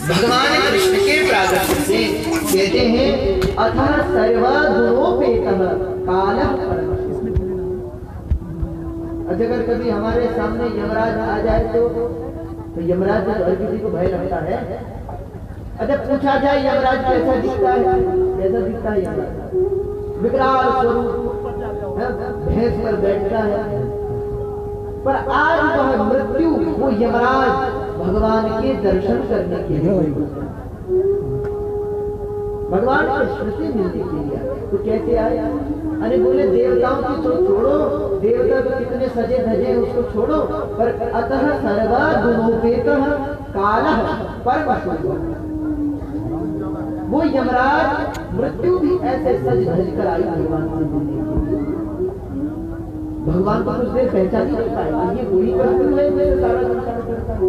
भगवान कृष्ण के प्रागट्य से कहते हैं अतः सर्वगुणोपेतः कालः परमः। अगर कभी हमारे सामने यमराज आ जाए तो यमराज को हर किसी को भय लगता है। अच्छा पूछा जाए यमराज कैसा दिखता है? कैसा दिखता है यमराज? विकराल स्वरूप, भैंस पर बैठता है। पर आज वह मृत्यु, वो यमराज भगवान के दर्शन करने के लिए, भगवान कृष्ण से मिलने के लिए तो कैसे आया? अरे बोले देवताओं की तो छोड़ो, देवता तो कितने सजे धजे उसको छोड़ो, पर अतः सर्वगुणोपेतः कालः परमः। वो यमराज मृत्यु भी ऐसे सज धज कर आई भगवान से मिलने के लिए। भगवान को कुछ देर पहचान ही नहीं पाएगा, ये वही वस्तु है जो सारा संसार करता है।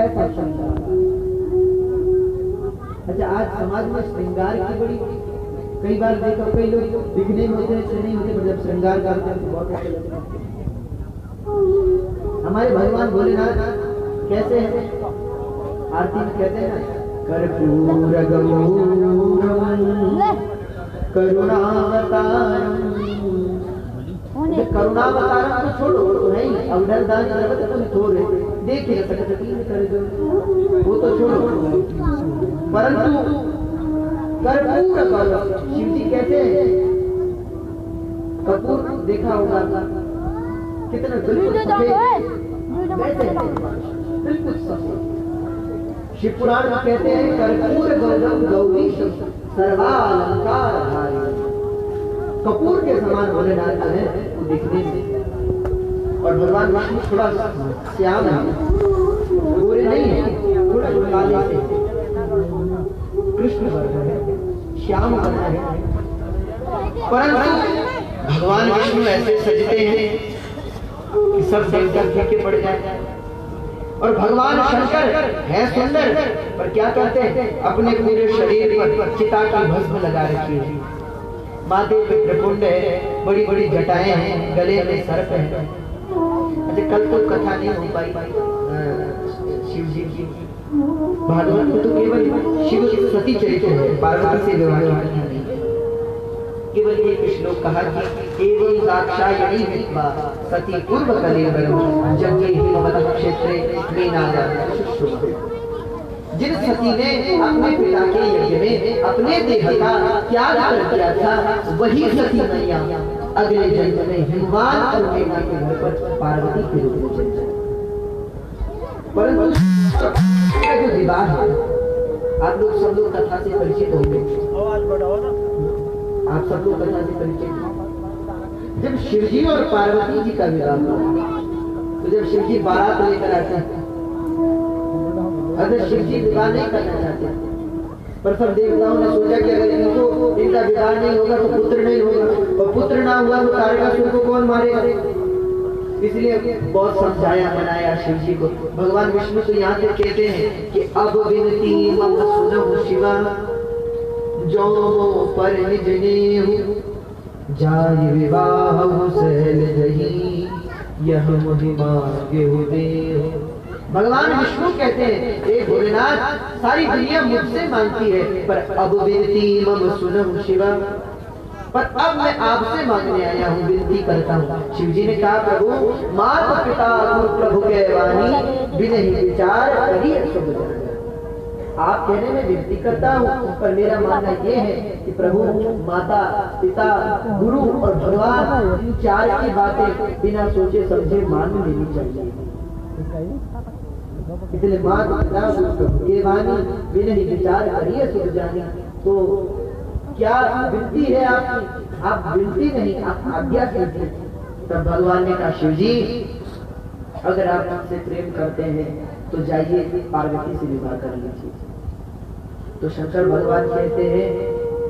ऐसा संसार। अच्छा आज समाज में श्रृंगार की बड़ी, कई बार देखो कई लोग दिखने में होते हैं नहीं होते, पर जब श्रृंगार करते हैं तो बहुत अच्छे लगते हैं। हमारे भगवान भोलेनाथ कैसे हैं? आरती में कहते हैं ना, कर्पूर गौरम करुणावतारम। करुणावतारम तो छोड़ो, तो है ही अवधरदान जगत तुम थोड़े देखे सकती कर दो, वो तो छोड़ो। परंतु कर्पूर गौरम शिव जी कहते हैं, कपूर देखा होगा कितना बिल्कुल सफेद। शिव पुराण में कहते हैं कर्पूर गौरम गौरी सर्वालंकार धारी। कपूर के समान भोलेनाथ है दिखने में। और भगवान विष्णु थोड़ा श्याम है, गोरे नहीं है, थोड़ा काले से कृष्ण वर्ग है, श्याम वर्ग है। परंतु भगवान विष्णु ऐसे सजते हैं कि सब देवता फीके पड़ जाए। और भगवान शंकर है सुंदर, पर क्या करते हैं? अपने पूरे शरीर पर चिता की भस्म लगा रखी है। माथे पे त्रिपुंड है, बड़ी बड़ी जटाएं हैं, गले में सर्प है। अच्छा कल तो कथा नहीं हो पाई शिव जी की। भागवत में तो केवल शिव की सती चरित्र है, पार्वती से विवाह की कथा नहीं है। केवल एक श्लोक कहा कि एवं दाक्षायणी विद्वा सती पूर्व कलेवरम जज्ञे हिमवतः क्षेत्रे मीनाजा शुश्रुभ। जिन सती ने अपने पिता के यज्ञ में अपने देह का त्याग कर दिया था, वही सती मैया अगले जन्म में हिमवान और मेघा के घर पर पार्वती के रूप में जन्म। परंतु जो विवाह है, आप लोग सब लोग कथा से परिचित होंगे, आप सब लोग कथा से परिचित। जब शिवजी और पार्वती जी का विवाह हुआ, तो जब शिवजी बारात लेकर आते हैं, अगर शिवजी विवाह नहीं करना चाहते, पर सब देवताओं ने सोचा कि अगर इनका विवाह नहीं होगा तो पुत्र नहीं होगा, और पुत्र ना हुआ तो तारकासुर को कौन मारेगा? इसलिए बहुत समझाया मनाया शिव जी को। भगवान विष्णु तो यहाँ से कहते हैं कि अब विनती मम सुनो शिवा जो पर निज नेहु जाय विवाह सहल जही यह महिमा गेहु देहु। भगवान विष्णु कहते हैं हे भोलेनाथ, सारी दुनिया मुझसे मांगती है, पर अब विनती मम सुनो शिवा, पर अब मैं आपसे मांगने आया हूँ, विनती करता हूँ। शिव जी ने कहा प्रभु माता पिता प्रभु के वाणी बिन विचार करिए शुभ जान। आप कहने में विनती करता हूँ, पर मेरा मानना ये है कि प्रभु माता पिता गुरु और भगवान इन चार की बातें बिना सोचे समझे मान लेनी चाहिए। इसलिए माता पिता प्रभु के वाणी बिन विचार करिए शुभ जानी। तो क्या विनती है आपकी? आप विनती नहीं, आप आज्ञा कीजिए। तब भगवान ने कहा शिव जी अगर आप हमसे प्रेम करते हैं तो जाइए पार्वती से विवाह कर लीजिए। तो शंकर भगवान कहते हैं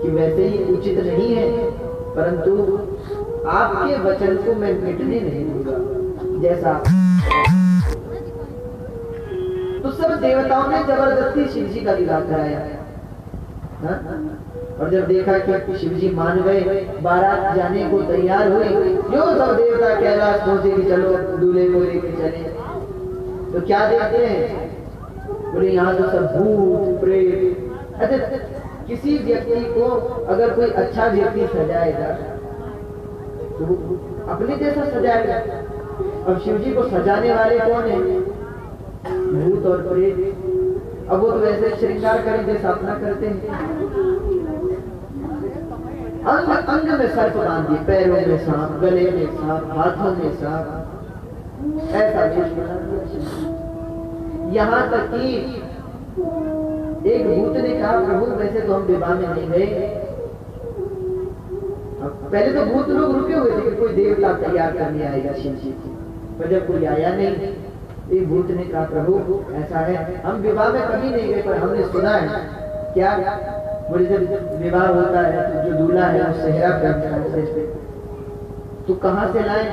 कि वैसे ही उचित नहीं है, परंतु आपके वचन को मैं मिटने नहीं दूंगा। जैसा तो सब देवताओं ने जबरदस्ती शिव जी का विवाह कराया, और जब देखा कि शिव जी मान गए, बारात जाने को तैयार हुए, जो सब देवता कैलाश पहुंचे कि चलो दूल्हे को लेके चले। तो क्या देखते हैं? बोले यहाँ तो सब भूत प्रेत। अच्छा, किसी व्यक्ति को अगर कोई अच्छा व्यक्ति सजाएगा तो वो अपने जैसा सजाएगा। अब शिव जी को सजाने वाले कौन है? भूत और प्रेत। अब वो तो ऐसे श्रृंगार करें जैसा अपना करते हैं। अंग अंग में सर्प बांध दिए, पैरों में सांप, गले में सांप, हाथों में सांप, ऐसा वेश बना दिया। यहाँ तक कि एक भूत ने कहा, प्रभु वैसे तो हम विवाह में नहीं गए। पहले तो भूत लोग रुके हुए थे कि कोई देवता तैयार करने आएगा शिव जी, पर जब कोई आया नहीं, एक भूत ने कहा, प्रभु ऐसा है हम विवाह में कभी नहीं गए, पर हमने सुना है। क्या? बोले जब विवाह होता है तो जो दूल्हा है वो सेहरा पहनता है सिर पे, तो कहाँ से लाए?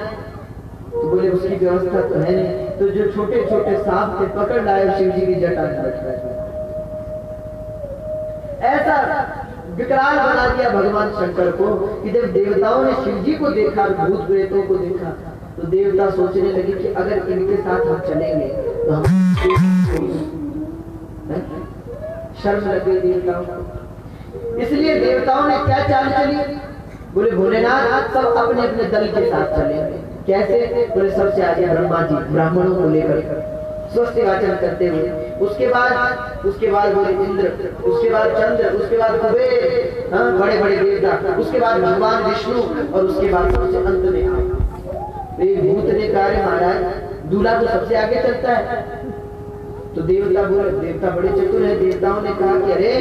तो बोले उसकी व्यवस्था तो है नहीं। तो जो छोटे छोटे सांप थे पकड़ लाए, शिव जी की जटा में बैठ गए। ऐसा विकराल बना दिया भगवान शंकर को कि जब देवताओं ने शिव जी को देखा, भूत प्रेतों को देखा, तो देवता सोचने लगे कि अगर इनके साथ हम चलेंगे तो हम शर्म लगे देवताओं को। इसलिए देवताओं ने क्या चाल चली? बोले भोलेनाथ सब अपने अपने दल के साथ चलेंगे। कैसे? बोले सबसे आगे ब्रह्मा जी ब्राह्मणों को लेकर स्वस्ति वाचन करते हुए, उसके बाद बोले इंद्र, उसके बाद चंद्र, उसके बाद कुबेर, बड़े बड़े देवता, उसके बाद भगवान विष्णु, और उसके बाद सबसे अंत में आप। एक भूत ने कहा, महाराज दूल्हा तो सबसे आगे चलता है। तो देवता बोले, देवता बड़े चतुर है, देवताओं ने कहा कि अरे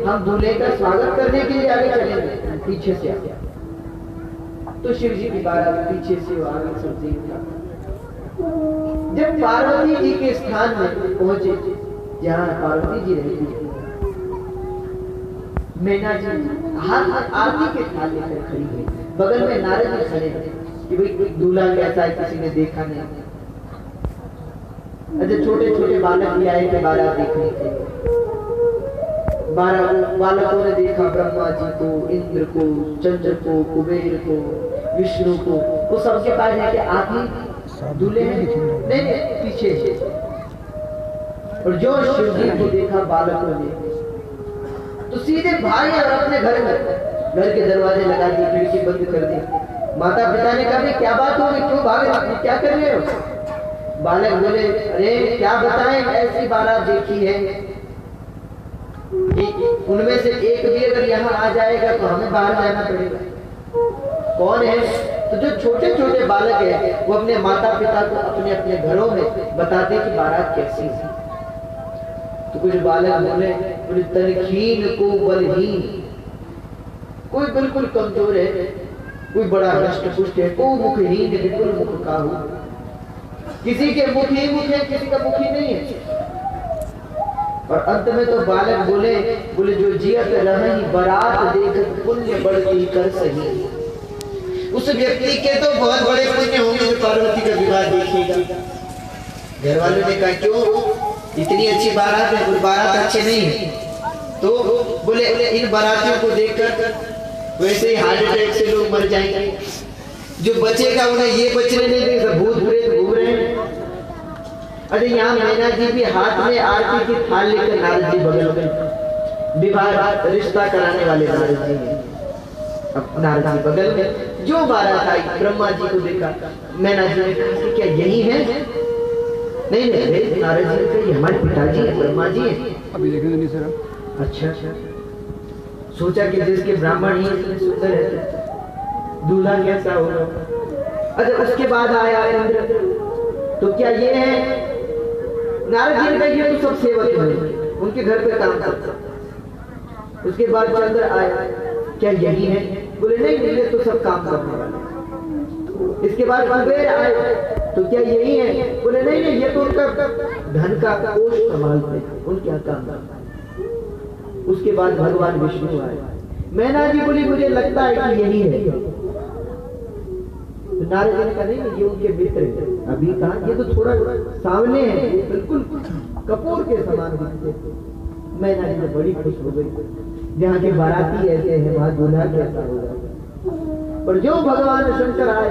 हम दूल्हे का स्वागत करने के लिए आगे चलेंगे, पीछे से आगे। तो शिव जी की बारात पीछे से आगे सब देवता। जब पार्वती जी के स्थान में पहुंचे, जहाँ पार्वती जी रहती थी, मैना जी हाथ आरती के थाल लेकर खड़ी है, बगल में नारद जी खड़े हैं कि भाई दूल्हा कैसा है, किसी ने देखा नहीं। अच्छा, छोटे छोटे बालक भी आए थे बारात देखने के। 12 बालकों ने देखा ब्रह्मा जी को, इंद्र को, चंद्र को, कुबेर को, विष्णु को। वो सबके पास है कि आप ही दूल्हे नहीं पीछे। और जो शिव जी को देखा बालकों ने, तो सीधे भाई और अपने घर के दरवाजे लगा दिए, खिड़की बंद कर दी। माता पिता ने कहा, क्या बात हो गई, क्यों भागे, क्या कर रहे हो? बालक बोले, अरे क्या बताएं, ऐसी बारात देखी है उनमें से एक भी अगर यहाँ आ जाएगा तो हमें बाहर जाना पड़ेगा। कौन है? तो जो छोटे छोटे बालक है वो अपने माता पिता को अपने अपने घरों में बताते कि बारात कैसी है। तो कुछ बालक बोले, तनखीन को बलहीन, कोई बिल्कुल कमजोर है, कोई बड़ा हष्ट पुष्ट है, को मुखहीन बिल्कुल मुख काहू, किसी के मुख ही मुख है, किसी का मुख ही नहीं है। और अंत में तो बालक बोले जो जियत रही बारात देख पुण्य बढ़ती कर सही। उस व्यक्ति के तो बहुत बड़े पुण्य होंगे जो पार्वती का विवाह देखेगा। घर वालों ने कहा, क्यों इतनी अच्छी बारात है? कोई बारात अच्छी नहीं है। तो बोले इन बारातियों को देखकर वैसे ही हार्ट अटैक से लोग मर जाएंगे, जो बचेगा उन्हें ये बचने नहीं देंगे, भूत प्रेत घूम रहे हैं। अरे यहाँ मैना जी भी हाथ में आरती की थाल लेकर, नारद जी बगल में, विवाह रिश्ता कराने वाले नारद जी हैं, नारद जी बगल में। जो बारात आई ब्रह्मा जी को देखा, मैना जी ने कहा कि क्या यही है? नहीं, नारद जी ने कहा, ये हमारे पिताजी है, ब्रह्मा जी है। अभी देखेंगे नहीं सर। अच्छा, सोचा कि जिसके ब्राह्मण ही इतने सुंदर है, दूल्हा कैसा होगा। अच्छा, उसके बाद आया इंद्र, तो क्या ये है? नारद जी ने कहा, ये तो सब सेवक हैं, उनके घर पे काम करता। उसके बाद चंद्र आया, क्या यही है? बोले नहीं, ये तो सब काम करने वाले। इसके बाद कुबेर आए, तो क्या यही है? बोले नहीं, ये तो उनका धन का कोष संभालते, उनके यहाँ काम करता। उसके बाद भगवान विष्णु आए। मैना जी बोली, मुझे लगता है कि यही है। नारद जी ने कहा, नहीं, ये उनके मित्र है। अभी कहा, ये तो थोड़ा सामने है, बिल्कुल कपूर के समान दिखते। मैना जी बड़ी खुश हो गई, जहाँ के बाराती ऐसे हैं वहां दूल्हा कैसा होगा। और जो भगवान शंकर आए,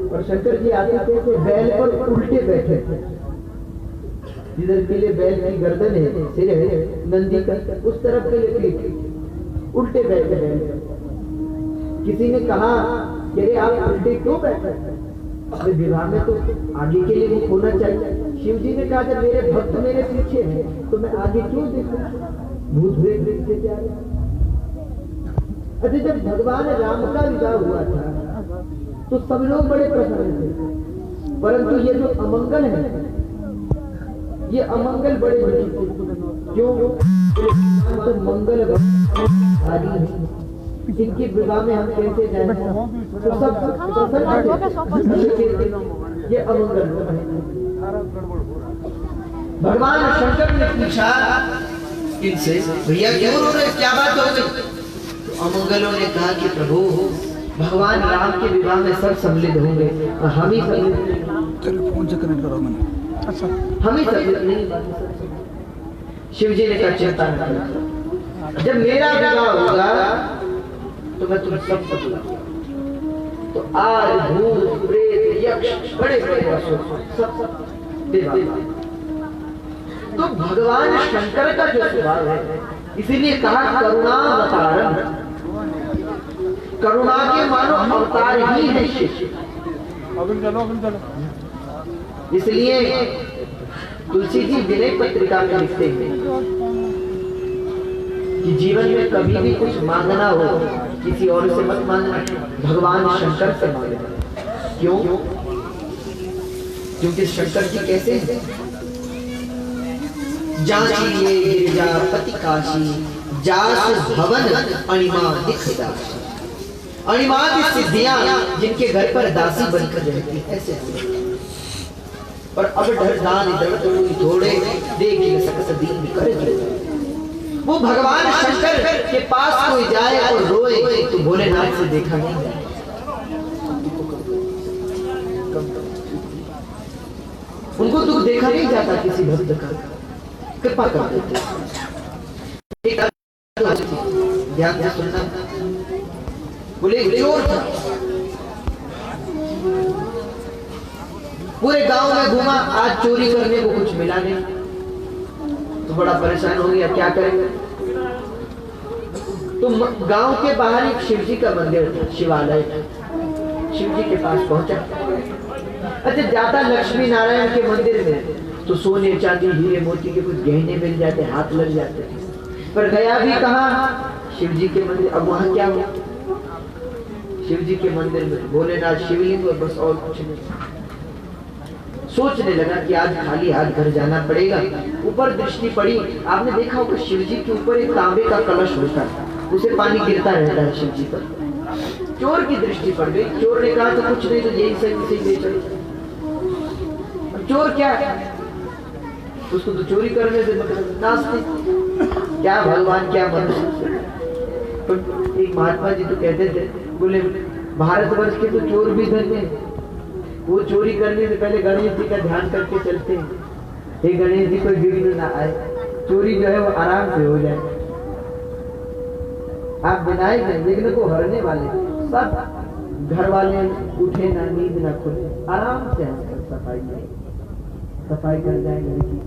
और शंकर जी आते थे बैल पर उल्टे बैठे थे, जिधर के लिए बैल की गर्दन है, सिर है नंदी का, उस तरफ के लिए पीठ, उल्टे बैठे बैल। किसी ने कहा कि अरे आप उल्टे क्यों बैठे? अरे विवाह में तो आगे के लिए मुख होना चाहिए। शिव जी ने कहा जब मेरे भक्त मेरे पीछे हैं तो मैं आगे क्यों देखूं? भूत प्रेत से प्यार। अच्छा, जब भगवान राम का विवाह हुआ था तो सब लोग बड़े प्रसन्न थे, परंतु ये जो अमंगल है, ये अमंगल बड़े बड़े क्यों? तो मंगल आदि है, इनके विवाह में हम कैसे जाएं? तो सब प्रसन्न थे, ये अमंगल है। भगवान शंकर ने पूछा इनसे, भैया क्यों रो रहे, क्या बात हो गई? तो अमंगलों ने कहा कि प्रभु भगवान राम के विवाह में सब सम्मिलित होंगे और हम ही सम्मिलित, फोन से कनेक्ट करो मैंने। अच्छा, हम ही सम्मिलित नहीं। शिव जी ने कहा चिंता न करो, जब मेरा विवाह होगा तो मैं तुम सबको बुलाऊंगा। तो आज भूत प्रेत यक्ष बड़े बड़े सब विवाह। तो भगवान शंकर का जो स्वभाव है, इसीलिए कहा करुणावतारम, करुणा के मानो अवतार ही है शिव। इसलिए तुलसी जी विनय पत्रिका में लिखते हैं कि जीवन में कभी भी कुछ मांगना हो किसी और से मत मांगना, भगवान शंकर से मांगना। क्यों? क्योंकि शंकर जी कैसे हैं? जांची ये गिरिजापति काशी, जास भवन अणिमा दिखदासी। अणिमा की सिद्धियां जिनके घर पर दासी बनकर रहती है, ऐसे और अब डर दान इधर थोड़े देखिए सकस दीन कर वो भगवान शंकर के पास कोई जाए और रोए तो भोलेनाथ से देखा नहीं। उनको दुख देखा नहीं जाता किसी भक्त का, कृपा कर देते। ध्यान से सुनना, बोले चोर था, पूरे गांव में घूमा, आज चोरी करने को कुछ मिला नहीं, तो बड़ा परेशान हो गया, क्या करेंगे? तो गांव के बाहर एक शिव जी का मंदिर था, शिवालय था, शिव जी के पास पहुंचा। अच्छा, जाता लक्ष्मी नारायण के मंदिर में तो सोने चांदी हीरे मोती के कुछ गहने मिल जाते, हाथ लग जाते, पर गया भी कहाँ? शिव जी के मंदिर। अब वहां क्या हुआ? शिव जी के मंदिर में भोलेनाथ शिवलिंग और बस, और कुछ नहीं। सोचने लगा कि आज खाली हाथ घर जाना पड़ेगा। ऊपर दृष्टि पड़ी, आपने देखा होगा शिव जी के ऊपर एक तांबे का कलश होता है, उसे पानी गिरता रहता है शिव जी पर। चोर की दृष्टि पड़ गई, चोर ने कहा तो कुछ नहीं, तो यही सही ले चलो। चोर क्या है? उसको तो चोरी करने से मतलब नास्तिक, क्या भगवान क्या मनुष्य। तो एक महात्मा जी तो कहते थे, बोले भारतवर्ष के तो चोर भी धन्य हैं, वो चोरी करने से पहले गणेश जी का ध्यान करके चलते हैं, हे गणेश जी कोई विघ्न ना आए, चोरी जो है वो आराम से हो जाए। आप विनायक हैं, विघ्न को हरने वाले, सब घर वाले उठे ना, नींद ना खुले, आराम से सफाई कर जाएंगे की।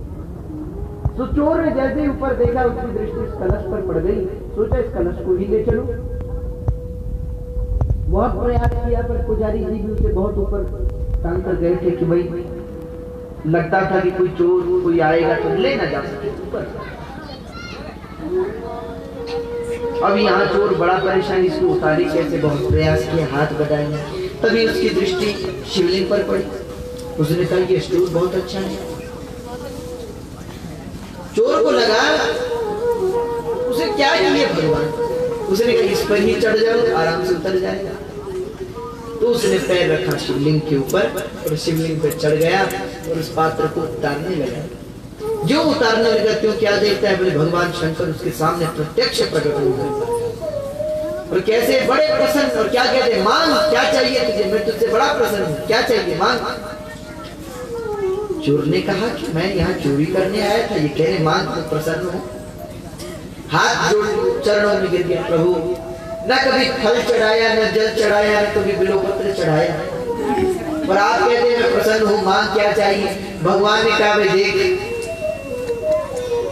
तो चोर ने जैसे ही ऊपर देखा, उसकी दृष्टि इस कलश पर पड़ गई, सोचा इस कलश को ही ले चलो। बहुत प्रयास किया, पर पुजारी जी भी उसे बहुत ऊपर टांग कर गए थे कि भाई लगता था कि कोई चोर कोई आएगा तो ले ना जा सके ऊपर। अब यहाँ चोर बड़ा परेशान, इसको उतारी कैसे, बहुत प्रयास किया, हाथ बढ़ाए, तभी उसकी दृष्टि शिवलिंग पर पड़ी। उसने कहा ये स्टूल बहुत अच्छा है। चोर को लगा उसे क्या चाहिए भगवान, उसने कहा इस पर ही चढ़ जाओ, आराम से उतर जाएगा। तो उसने पैर रखा शिवलिंग के ऊपर और शिवलिंग पर चढ़ गया और उस पात्र को उतारने लगा। जो उतारने लगा क्यों क्या देखता है, बोले भगवान शंकर उसके सामने प्रत्यक्ष प्रकट हो गए और कैसे बड़े प्रसन्न, और क्या कहते, मांग क्या चाहिए तुझे, मैं तुझसे बड़ा प्रसन्न हूँ, क्या चाहिए मांग। चोर ने कहा कि मैं यहाँ चोरी करने आया था, ये कहने मांग तो प्रसन्न हूँ। हाथ जोड़ चरणों में गिर गया, प्रभु न कभी फल चढ़ाया, न जल चढ़ाया, न कभी बिल्वपत्र चढ़ाया, और आप कहते हैं मैं प्रसन्न हूँ, मांग क्या चाहिए। भगवान ने कहा भाई देख,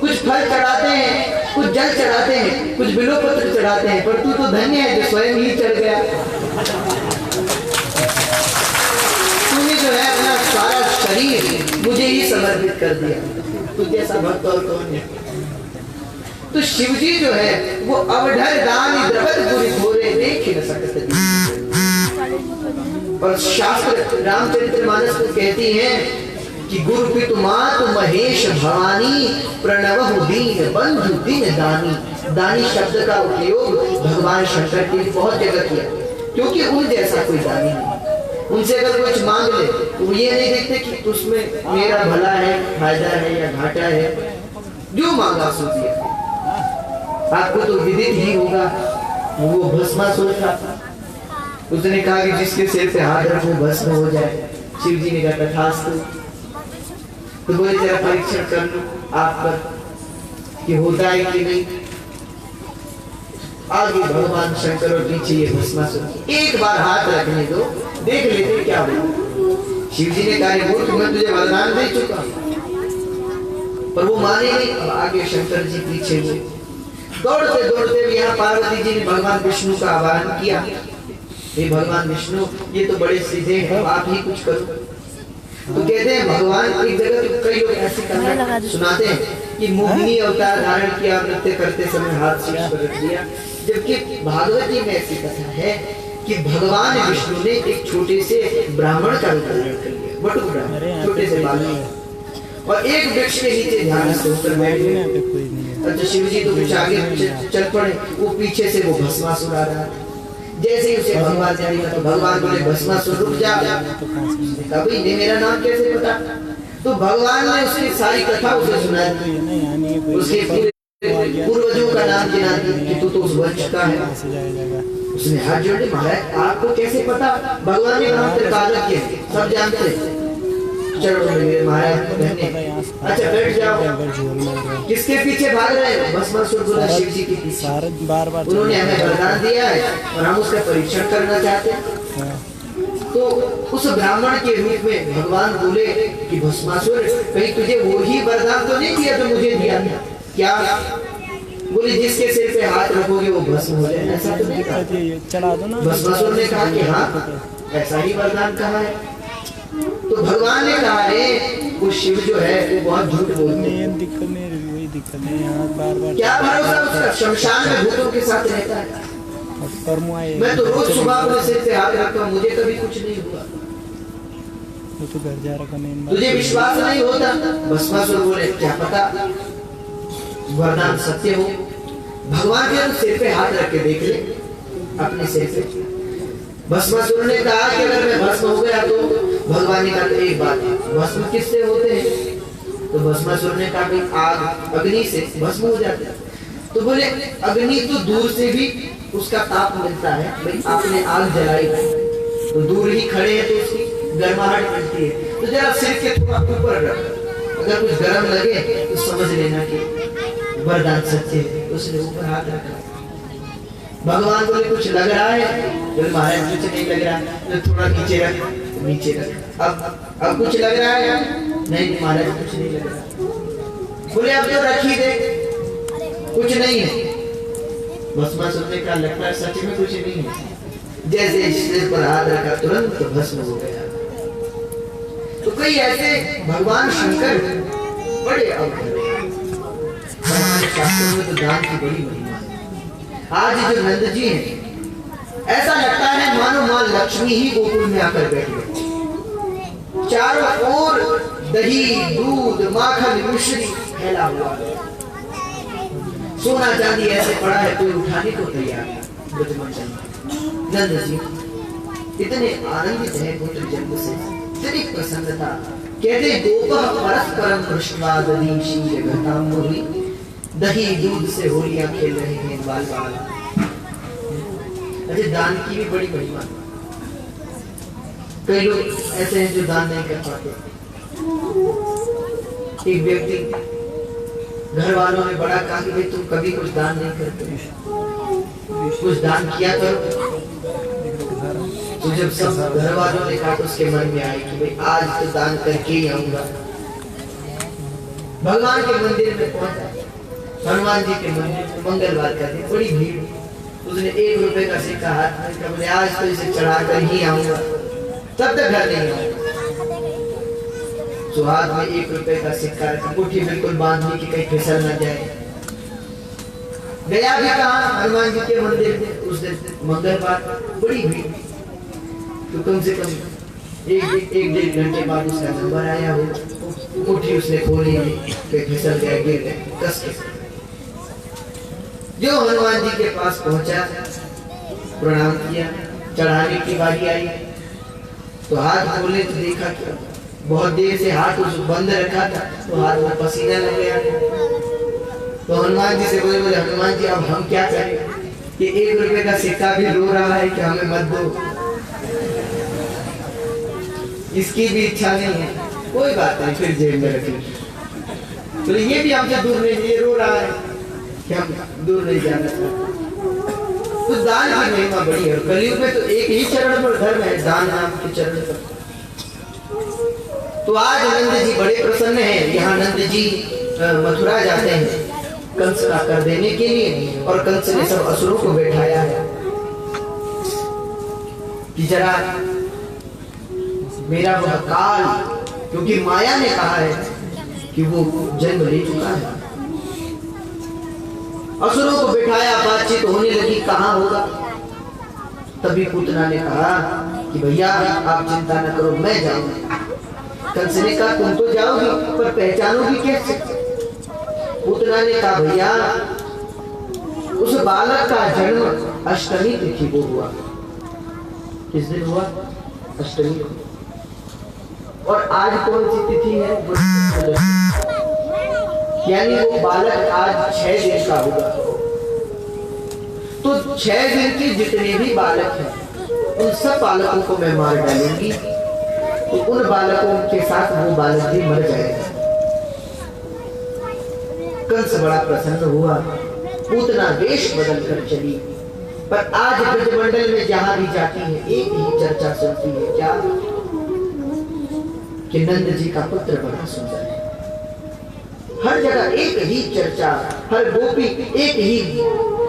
कुछ फल चढ़ाते हैं, कुछ जल चढ़ाते हैं, कुछ बिल्वपत्र चढ़ाते हैं, पर तू तो धन्य है जो स्वयं ही चढ़ गया। तूने जो है अपना सारा शरीर मुझे ही समर्पित कर दिया। तू जैसा भक्त और कौन है? तो शिव जी जो है वो अवढर दान द्रवत गुरु घोरे देख न सकते। और शास्त्र रामचरितमानस को कहती हैं कि गुरु पितु मातु महेश भवानी प्रणव दीन बंधु दीन दानी। दानी शब्द का उपयोग भगवान शंकर के लिए बहुत जगह किया, क्योंकि उन जैसा कोई दानी नहीं। उनसे अगर कुछ मांग ले तो ये नहीं देखते कि उसमें मेरा भला है, फायदा है या घाटा है, जो मांगा सो दिया। आपको तो विदित ही होगा, वो भस्मासुर था। उसने कहा कि जिसके सिर पे हाथ रखो भस्म हो जाए। शिव जी ने कहा तथास्तु। तो बोले जरा परीक्षण कर लो आप पर कि होता है कि नहीं। आगे भगवान शंकर और पीछे ये भस्मासुर। एक बार हाथ रखने दो, देख लेते क्या होगा। शिव जी ने कहा मूर्ख, मैं तुझे वरदान दे चुका, पर वो माने नहीं। अब आगे शंकर जी पीछे हुए। दौड़ते दौड़ते भी यहाँ पार्वती जी ने भगवान विष्णु का आह्वान किया। हे भगवान विष्णु, ये तो बड़े सीधे हैं, आप ही कुछ करो। तो कहते हैं भगवान एक जगह तो कई लोग ऐसे करना सुनाते हैं कि मोहिनी अवतार धारण किया, नृत्य करते समय हाथ शीश पर रख दिया। जबकि भागवत जी में ऐसी कथा है कि भगवान विष्णु ने एक छोटे से ब्राह्मण का रूप धारण कर लिया, बटुक ब्राह्मण, छोटे से बालक, और एक वृक्ष के नीचे ध्यान से होकर बैठ गए। अच्छा, शिव जी तो कुछ आगे चल पड़े, वो पीछे से वो भस्मासुर आ रहा है। जैसे ही उसे भगवान ने देखा तो भगवान बोले भस्मासुर रुक जा। कभी ने मेरा नाम कैसे पता? तो भगवान ने उसकी सारी कथा उसे सुना दी, उसके पूर्वजों का नाम गिना दी कि तू तो उस वंश का है। उसने हाथ जोड़े, महाराज आपको कैसे पता? भगवान ने कहा त्रिकाल किए, सब जानते हैं। चलो महाराज कहने, अच्छा बैठ जाओ। किसके पीछे भाग रहे हो? भस्मासुर बोला शिव जी के पीछे। बार-बार उन्होंने हमें वरदान दिया है और हम उसका परीक्षण करना चाहते हैं। तो उस ब्राह्मण के रूप में भगवान बोले कि भस्मासुर, कहीं तुझे वो ही वरदान तो नहीं दिया जो मुझे दिया था? क्या? बोले जिसके सिर पे हाथ रखोगे वो भस्म हो जाए, ऐसा तो नहीं कहा। भस्मासुर ने कहा कि हाँ, ऐसा ही वरदान कहा है। तो भगवान ने कहा है वो शिव जो है वो बहुत झूठ बोलते हैं। दिक्कत नहीं यहाँ बार-बार क्या भरोसा उसका? शमशान में भूतों के साथ रहता है। मैं तो रोज सुबह अपने सिर पे हाथ रखता हूँ, मुझे कभी कुछ नहीं हुआ। तो घर जा रखा नहीं, तुझे विश्वास नहीं होता? भस्मासुर बोले क्या पता वरदान सत्य हो। भगवान के सिर पे हाथ रख के देख ले अपने सिर पे। भस्मासुर ने कहा कि अगर मैं भस्म हो गया तो भगवान ने कहा एक बात, भस्म किससे होते हैं? तो भस्मासुर ने कहा कि आग, अग्नि से भस्म हो जाते हैं। तो बोले अग्नि तो दूर से भी उसका ताप मिलता है, भाई आपने आग जलाई तो दूर ही खड़े हैं तो उसकी गर्माहट मिलती है। तो जरा सिर के थोड़ा ऊपर रख, अगर कुछ गर्म लगे तो समझ लेना कि वरदान सच्चे है। उसने ऊपर हाथ रखा। भगवान बोले कुछ लग रहा है? बोले महाराज कुछ नहीं लग रहा। तो थोड़ा नीचे रख, नीचे रख। अब कुछ लग रहा है? नहीं महाराज कुछ नहीं लग रहा। बोले अब तो रख ही दे, कुछ नहीं है। भस्मासुर ने कहा लगता है सच में कुछ नहीं है। जैसे सिर पर हाथ रखा तुरंत तो भस्म हो गया। तो कई ऐसे भगवान शंकर बड़े अवतार में तो दान की बड़ी महिमा है। आज जो नंद जी हैं, ऐसा लगता है मानो मां लक्ष्मी ही गोकुल में आकर बैठ गई। चारों ओर दही, दूध, माखन, मिश्री फैला हुआ है। सोना चांदी ऐसे पड़ा है, कोई उठाने को तैयार नहीं। नंद जी इतने आनंदित हैं पुत्र जन्म से, इतनी प्रसन्नता। कहते गोपः परस्परम दृष्ट्वा दधीषि जगतां मोहि। दही दूध से होलियां खेल रहे हैं बाल बाल। अरे दान की भी बड़ी महिमा। कई लोग ऐसे हैं जो दान नहीं कर पाते। एक व्यक्ति घर वालों ने बड़ा कहा कि भाई तुम कभी कुछ दान नहीं करते, कुछ दान किया करो। तो जब सब घर वालों ने कहा तो उसके मन में आया कि भाई आज तो दान करके ही आऊंगा। भगवान के मंदिर में पहुंचा, हनुमान जी के मंदिर मंगलवार का दिन, बड़ी भीड़। उसने 1 रुपए का सिक्का हाथ में लिया, बोले आज तो इसे चढ़ा कर ही आऊंगा, तब तक घर नहीं आऊंगा। तो हाथ में 1 रुपए का सिक्का रखा, मुट्ठी बिल्कुल बांधनी कि कहीं फिसल न जाए। गया भी कहा हनुमान जी के मंदिर में, उस दिन मंगलवार, बड़ी भीड़। तो कम से कम एक 1.5 घंटे बाद उसका नंबर आया हो, मुट्ठी उसने खोली, फिसल गया, गिर गया कस के। जो हनुमान जी के पास पहुंचा, प्रणाम किया, चढ़ाने की बारी आई तो हाथ खोले तो देखा कि बहुत देर से हाथ उस बंद रखा था, तो हाथ में पसीना लग गया। तो हनुमान जी से बोले हनुमान जी अब हम क्या करें कि 1 रुपए का सिक्का भी रो रहा है कि हमें मत दो, इसकी भी इच्छा नहीं है, कोई बात नहीं, फिर जेब में रख ली। तो ये भी हमसे दूर नहीं, ये रो रहा है कि हम दूर नहीं जाना चाहते। तो दान की महिमा बड़ी है। कलयुग में तो एक ही चरण पर धर्म है, दान नाम के चरण पर। तो आज नंद जी बड़े प्रसन्न हैं। यहाँ नंद जी मथुरा जाते हैं कंस का कर देने के लिए, और कंस ने सब असुरों को बैठाया है कि जरा मेरा वह काल, क्योंकि माया ने कहा है कि वो जन्म ले चुका है। असुरों को बिठाया, बातचीत होने लगी कहाँ होगा। तभी पूतना ने कहा कि भैया आप चिंता न करो, मैं जाऊंगा। कंस ने कहा तुम तो जाओगी, पर पहचानोगी कैसे? पूतना ने कहा भैया उस बालक का जन्म अष्टमी तिथि को हुआ। किस दिन हुआ? अष्टमी को। और आज कौन सी तिथि है? यानी वो बालक आज 6 दिन का होगा। तो 6 दिन के जितने भी बालक हैं उन सब बालकों को मैं मार डालूंगी, तो उन बालकों के साथ वो बालक भी मर जाएगा। कंस बड़ा प्रसन्न हुआ, पूतना वेश बदल कर चली। पर आज ब्रजमंडल में जहां भी जाती है एक ही चर्चा सुनती है, क्या कि नंद जी का पुत्र बड़ा सुंदर है। हर जगह एक ही चर्चा, हर गोपी एक ही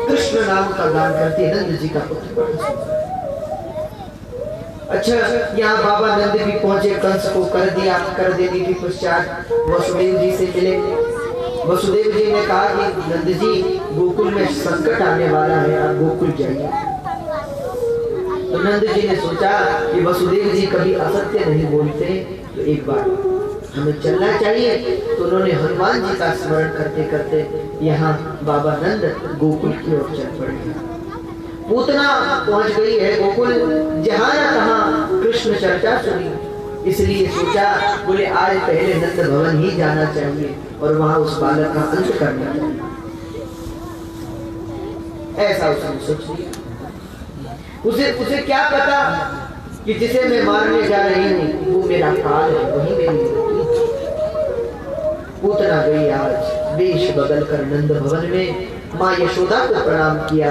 कृष्ण नाम का गान करती है, नंद जी का पुत्र बड़ा सुंदर है। अच्छा, यहाँ बाबा नंद भी पहुंचे, कंस को कर देने के पश्चात वसुदेव जी से मिले। वसुदेव जी ने कहा कि नंद जी गोकुल में संकट आने वाला है, आप गोकुल जाइए। तो नंद जी ने सोचा कि वसुदेव जी कभी असत्य नहीं बोलते, तो एक बार हमें चलना चाहिए। तो उन्होंने हनुमान जी का स्मरण करते करते यहाँ बाबा नंद गोकुल की ओर चल पड़े। पूतना पहुंच गई है गोकुल, जहाँ न तहाँ कृष्ण चर्चा सुनी, इसलिए सोचा बोले आज पहले नंद भवन ही जाना चाहिए और वहां उस बालक का अंत करना चाहिए। ऐसा उसने सोच लिया। उसे क्या पता कि जिसे मैं मारने जा रही हूँ वो मेरा काल है, वही मेरी मृत्यु। पूतना गई आज वेश बदल कर नंद भवन में, माँ यशोदा को प्रणाम किया।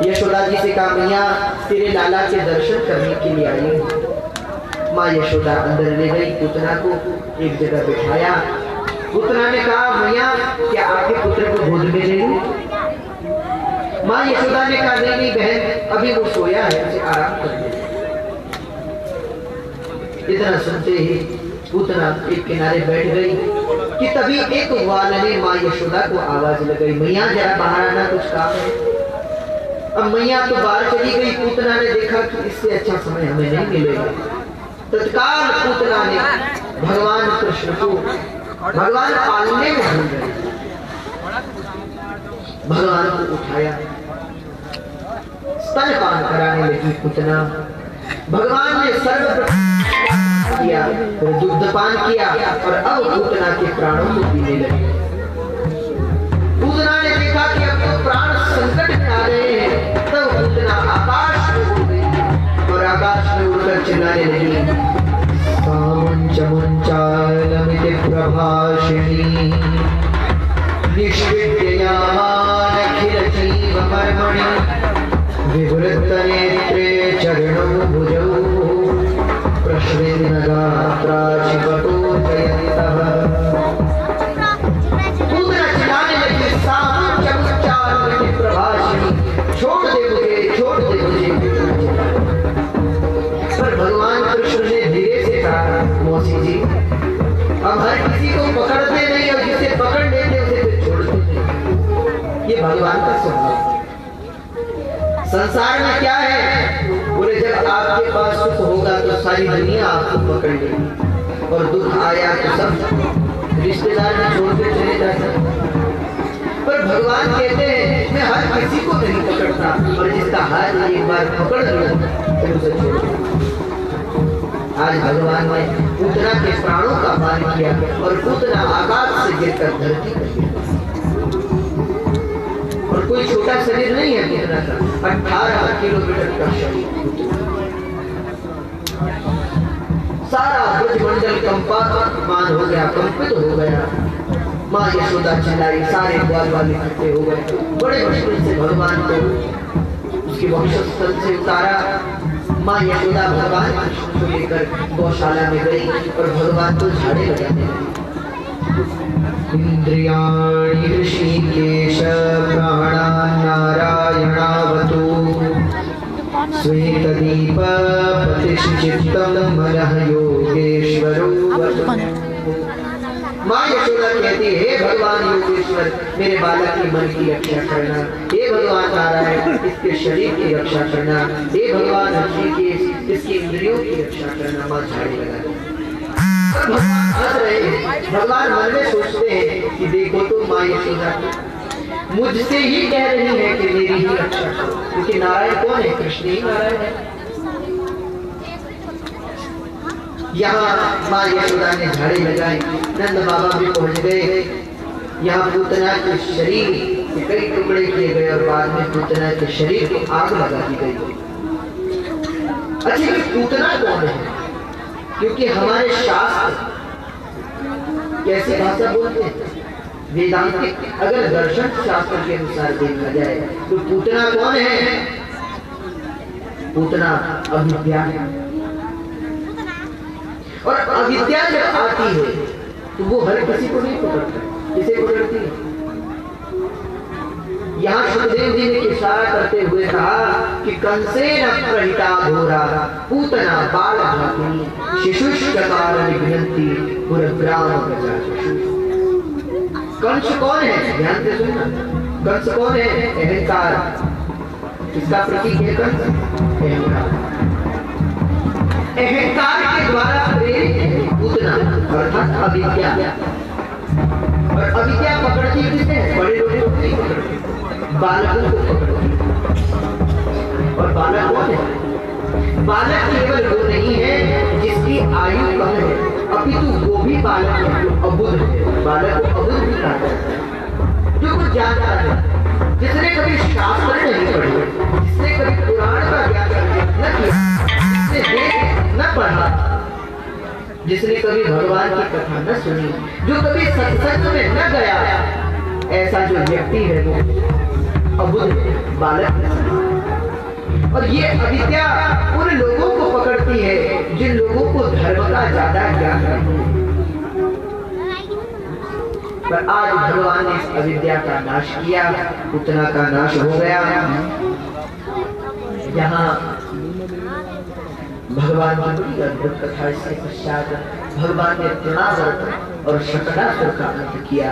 यशोदा जी से कहा मैया तेरे लाला के दर्शन करने के लिए आई हूँ। माँ यशोदा अंदर ले गई, पूतना को एक जगह बिठाया। पूतना ने कहा मैया क्या आपके पुत्र को गोद में ले लूं? माँ यशोदा ने कहा नहीं बहन, अभी वो सोया है, उसे आराम कर दे। इतना सुनते ही पूतना एक किनारे बैठ गई कि तभी एक ग्वाल ने माँ यशोदा को आवाज लगाई, मैया जरा बाहर आना, कुछ काम है। अब मैया तो बाहर चली गई। पूतना ने देखा कि इससे अच्छा समय हमें नहीं मिलेगा। तत्काल पूतना ने भगवान कृष्ण को भगवान पालने में भूल गए, भगवान को उठाया, स्तनपान कराने लगी पूतना। भगवान ने सर्वप्रथम किया, फिर दुग्धपान किया और अब पूतना के प्राणों को पीने लगे। पूतना ने देखा कि अब तो प्राण संकट में आ रहे हैं, तब पूतना आकाश में उड़ गई और आकाश में उड़कर चिल्लाने लगी, सामुंचमुंचालमिति प्रभाषिणी निष्विद्ययामानखिलजीवकर्मणि विवृत्तनेत्रे चरणौ भुजौ प्रश्विन्नगात्राचिपटो जयन्तः। पूतना चिल्लाने लगी, कृष्ण ने धीरे से कहा, मौसी जी हम हर किसी को पकड़ते नहीं और जिसे पकड़ लेते उसे फिर छोड़ते नहीं। ये भगवान का स्वभाव है। संसार में क्या है, बोले जब आपके पास सुख होगा तो सारी दुनिया आपको पकड़ लेगी और दुख आया तो सब रिश्तेदार भी छोड़ के चले जाते हैं। पर भगवान कहते हैं मैं हर किसी को नहीं पकड़ता और जिसका हाथ एक बार पकड़ लो फिर उसे छोड़ दो। आज भगवान ने पूतना के प्राणों का पान किया और पूतना आकाश से गिरकर धरती पर गिरा। और कोई छोटा शरीर नहीं है पूतना का, 18 किलोमीटर का शरीर। सारा ब्रजमंडल कंपामान हो गया, कंपित हो गया। माँ यशोदा चिल्लाई, सारे ग्वाल वाले इकट्ठे हो गए। बड़े मुश्किल से भगवान को उसके वंशस्थल से उतारा। माँ यशोदा भगवान कृष्ण को लेकर गौशाला में गई और भगवान को झाड़े लगाने लगी। इंद्रियाणि ऋषिकेश प्राणान् नारायणावतु श्वेतदीप प्रतिष्ठितं मनः योगेश्वरो माँ यशोदा कहती है हे भगवान योगेश्वर मेरे बालक के मन की रक्षा करना, हे भगवान नारायण इसके शरीर की रक्षा करना, हे भगवान ऋषिकेश इसकी इंद्रियों की रक्षा करना। माँ झाड़ी लगा भगवान हंस रहे। भगवान मन में सोचते हैं कि देखो तो माँ यशोदा मुझसे ही कह रही है कि मेरी ही रक्षा करो, क्योंकि नारायण कौन है, कृष्ण ही नारायण है। यहाँ माँ यशोदा ने झाड़ी लगाई, नंद बाबा भी पहुंच गए। यहाँ पूतना के शरीर के कई टुकड़े किए गए और बाद में पूतना के शरीर को आग लगा दी गई। अच्छा ये पूतना कौन है, क्योंकि हमारे शास्त्र कैसी भाषा बोलते हैं, वेदांतिक अगर दर्शन शास्त्र के अनुसार देखा जाए तो पूतना कौन है, पूतना अविद्या है। और अविद्या जब आती है तो वो हर किसी को नहीं पकड़ता, किसे पकड़ती है। यहाँ सुखदेव जी ने इशारा करते हुए कहा कि कंसेन प्रहिता घोरा पूतना बाल भागिनी शिशुष्कार निघ्नन्ति पुरग्राम गजा। कंस कौन है, ध्यान से सुनना। कंस कौन है, अहंकार। इसका प्रतीक है कंस, अहंकार। अहंकार के द्वारा प्रेरित है पूतना अर्थात अविद्या। और अविद्या पकड़ती किसने, बड़े लोगों को नहीं पकड़ती, बालकों को पकड़ती। और बालक कौन है, बालक केवल वो नहीं है जिसकी आयु कम है, अपितु वो भी बालक है जो अबुध है। बालक को अबुध भी कहा जाता है, जो कुछ जानता है, जिसने कभी शास्त्र नहीं पढ़े, जिसने कभी पुराण का ज्ञान न किया, न पढ़ा, जिसने कभी भगवान की कथा न सुनी, जो कभी सत्संग में न गया, ऐसा जो व्यक्ति है वो अबुध बालक है। और ये अविद्या उन लोगों को पकड़ती है जिन लोगों को धर्म का ज्यादा ज्ञान है। पर आज भगवान ने इस अविद्या का नाश किया, पूतना का नाश हो गया। यहाँ भगवान की बड़ी अद्भुत कथा। इसके पश्चात भगवान ने तृणावर्त और शकटासुर का अंत किया।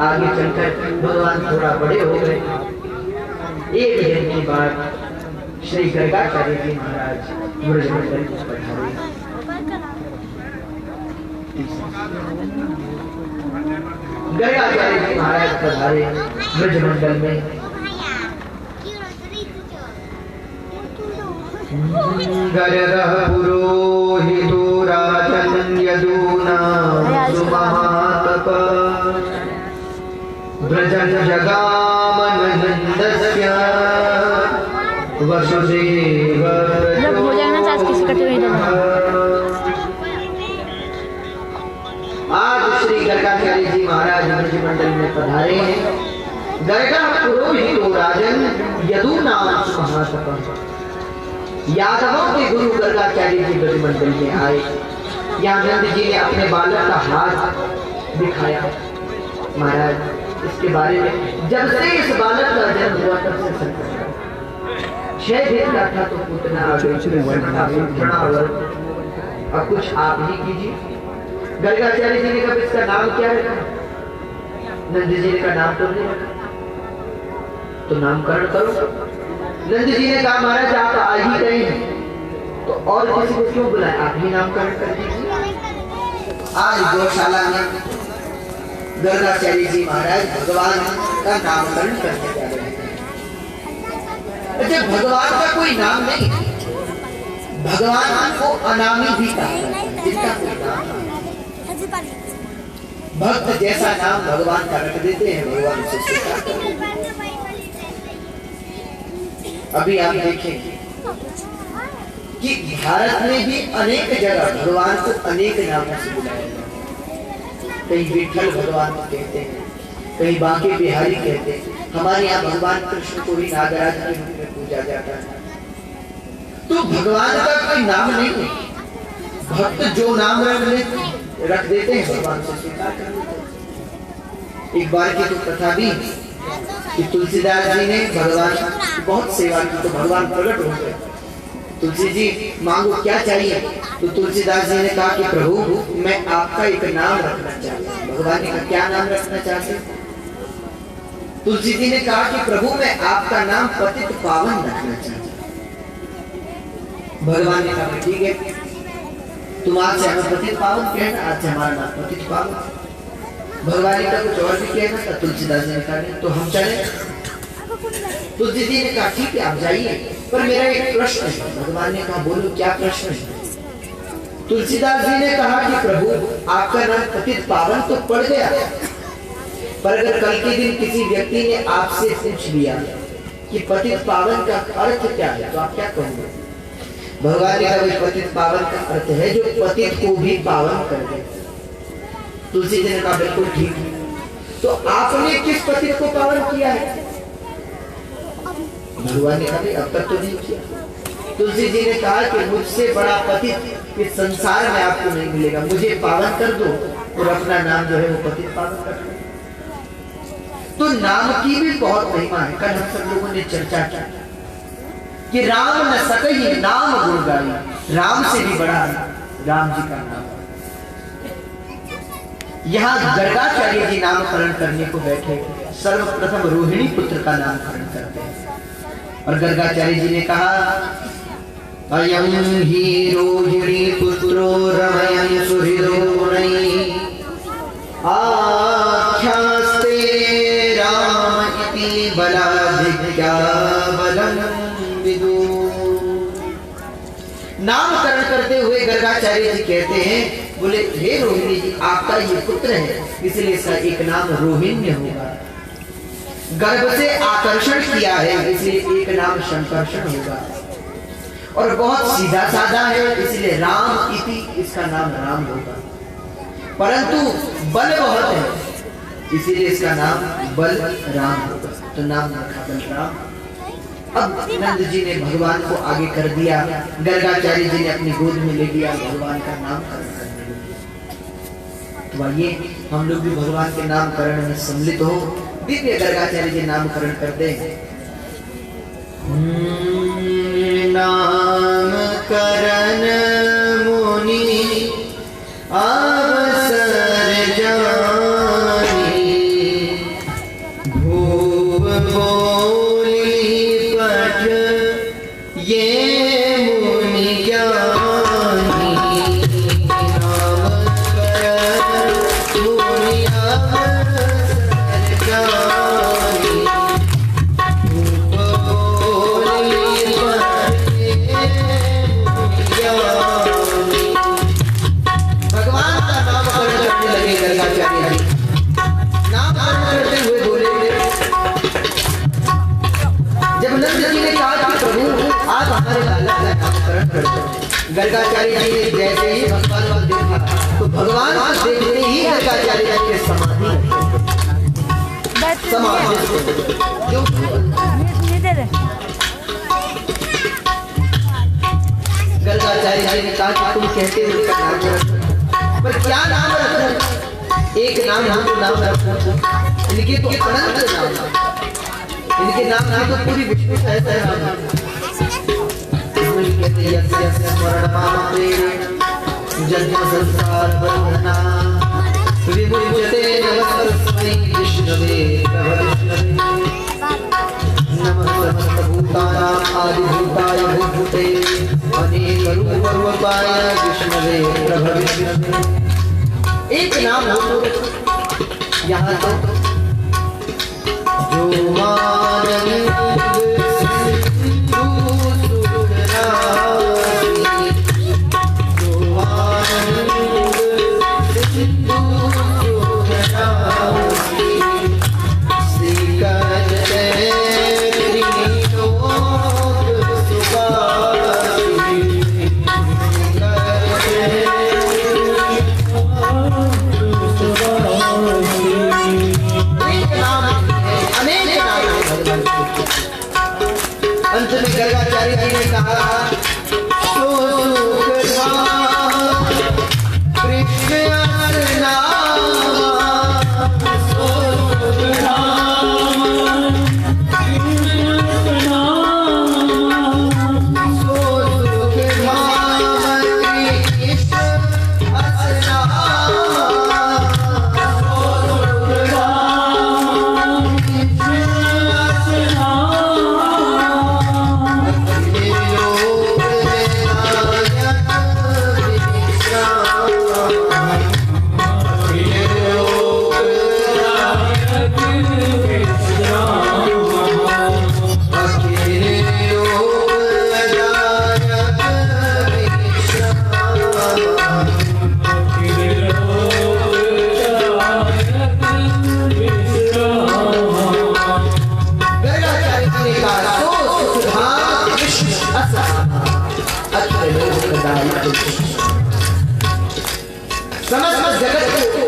आगे चलकर भगवान थोड़ा बड़े हो गए। एक दिन की बात, श्री गर्गाचार्य जी महाराज ब्रजमंडल में पधारे। गर्गाचार्य जी महाराज पधारे ब्रजमंडल में। गर्गः पुरोहितो राजन् यदूना सुमहातप ब्रजन् जगामनन्दस्य वसुदेव। आज श्री गर्गाचार्य जी महाराज ब्रजमंडल में पधारे हैं। गर्गः पुरोहितो राजन् यदूना सुमहातप। यादवों के गुरु गर्गाचार्य जी ब्रजमंडल में आए। यहाँ नंद जी ने अपने बालक का हाथ दिखाया। महाराज इसके बारे में, जब से इस बालक का जन्म हुआ तब से संकट 6 दिन का था तो पूतना आ गई। अब कुछ आप ही कीजिए। गर्गाचार्य जी ने कहा इसका नाम क्या रखा? नंद जी ने कहा नाम तो नहीं रखा, तो नामकरण करो। नंद जी ने कहा महाराज आप आ ही गए हैं तो और किसी को क्यों बुलाए, आप ही नामकरण कर दीजिए। आज गौशाला में गर्गाचार्य जी महाराज भगवान का नामकरण करने जा रहे हैं। अच्छा, भगवान का कोई नाम नहीं, भगवान को अनामी भी कहा जाता है, जिनका कोई नाम नहीं। भक्त जैसा नाम भगवान का रख देते हैं, भगवान उसे स्वीकार कर लेते हैं। अभी आप देखें कि भारत में भी अनेक जगह भगवान को अनेक नामों से बुलाया जाता है। कहीं विठल भगवान को कहते हैं, कहीं बांके बिहारी कहते हैं। हमारे यहाँ भगवान कृष्ण को भी नागराज के रूप में पूजा जाता है। तो भगवान का कोई नाम नहीं है, भक्त जो नाम रख देते हैं भगवान से स्वीकार कर लेते हैं। एक बार की तो कथा भी कि तुलसीदास जी ने भगवान की बहुत सेवा की तो भगवान प्रकट हो गए। तुलसी जी मांगो क्या चाहिए? तो तुलसीदास जी ने कहा कि प्रभु मैं आपका एक नाम रखना चाहता हूँ। भगवान ने कहा क्या नाम रखना चाहते? तुलसी जी ने कहा कि प्रभु मैं आपका नाम पतित पावन रखना चाहता हूँ। भगवान ने कहा ठीक है, तुम आज से हमें पतित पावन कहना, आज से हमारा नाम पतित पावन। भगवान ने कहा कुछ और भी कहना था, तुलसीदास जी ने कहा तो हम चले। तुलसी जी ने कहा ठीक है आप जाइए, पर मेरा एक प्रश्न है। भगवान ने कहा बोलो क्या प्रश्न है? तुलसीदास जी ने कहा कि प्रभु आपका नाम पतित पावन तो पड़ गया, पर अगर कल के दिन किसी व्यक्ति ने आपसे पूछ लिया कि पतित पावन का अर्थ क्या है तो आप क्या कहोगे? भगवान ने कहा पतित पावन का अर्थ है जो पतित को भी पावन कर दे। तुलसी जी ने कहा बिल्कुल ठीक है, तो आपने किस पतित को पावन किया है? भगवान ने कहा अब तक तो नहीं किया। तुलसी जी ने कहा कि मुझसे बड़ा पतित इस संसार में आपको नहीं मिलेगा, मुझे पावन कर दो और अपना नाम जो है वो पतित पावन कर दो। तो नाम की भी बहुत महिमा है। कल हम सब लोगों ने चर्चा की कि राम न सकई नाम गुण गाई, राम से भी बड़ा राम जी का नाम। यहाँ गर्गाचार्य जी नामकरण करने को बैठे, सर्वप्रथम रोहिणी पुत्र का नामकरण करते हैं और गर्गाचार्य जी ने कहा अयं ही रोहिणी पुत्रो रमयन् सुहृदोऽनैः आख्यास्ते राम इति बलाधिक्या बलं विदु। नामकरण करते हुए गर्गाचार्य जी कहते हैं बोले हे रोहिणी जी आपका ये पुत्र है इसलिए इसका एक नाम रोहिण्य होगा। गर्भ से आकर्षण किया है इसलिए एक नाम शंकर्षण होगा। और बहुत सीधा साधा है इसलिए राम इति इसका नाम राम होगा। परंतु बल बहुत है इसीलिए इसका नाम बल राम होगा, तो नाम रखा बलराम। अब नंद जी ने भगवान को आगे कर दिया, गर्गाचार्य जी ने अपनी गोद में ले लिया, भगवान का नामकरण करने लगे। तो आइए हम लोग भी भगवान के नामकरण में सम्मिलित हो। दिव्य गर्गाचार्य जी नामकरण करते हैं। नामकरण मुनि अवसर जानी, भूप बोली पठ ये मुनि ज्ञानी। नामकरण मुनि अवसर जानी, भूप बोली पठ ये मुनि ज्ञानी। भगवान का नामकरण करने लगे गर्गाचार्य जी। नामकरण करते हुए बोले, जब नंद जी ने कहा कि प्रभु आप हमारे बालक का नामकरण कर दो, गर्गाचार्य जी ने जैसे ही भगवान को देखा तो भगवान को देखते ही गर्गाचार्य जी के समाधि जो गर्गाचार्य जी ने कहा कि तुम कहते हो इसका नाम रखो, पर क्या नाम रखो? एक नाम हमको नाम रखो, इनके तो अनंत नाम, इनके नाम ना तो पूरी विष्णु सहस्त्र नाम। कहते यस्य स्मरणमात्रेण जन्म संसार बंधना विमुच्यते नमस्तस्मै विष्णवे नमः सर्वभूतानां आदिभूताय भूते अनेकरूपरूपाय विष्णवे प्रभवे। एक नाम हो यहाँ तो जो अंत में गर्गाचार्य जी ने कहा समस्त जगत को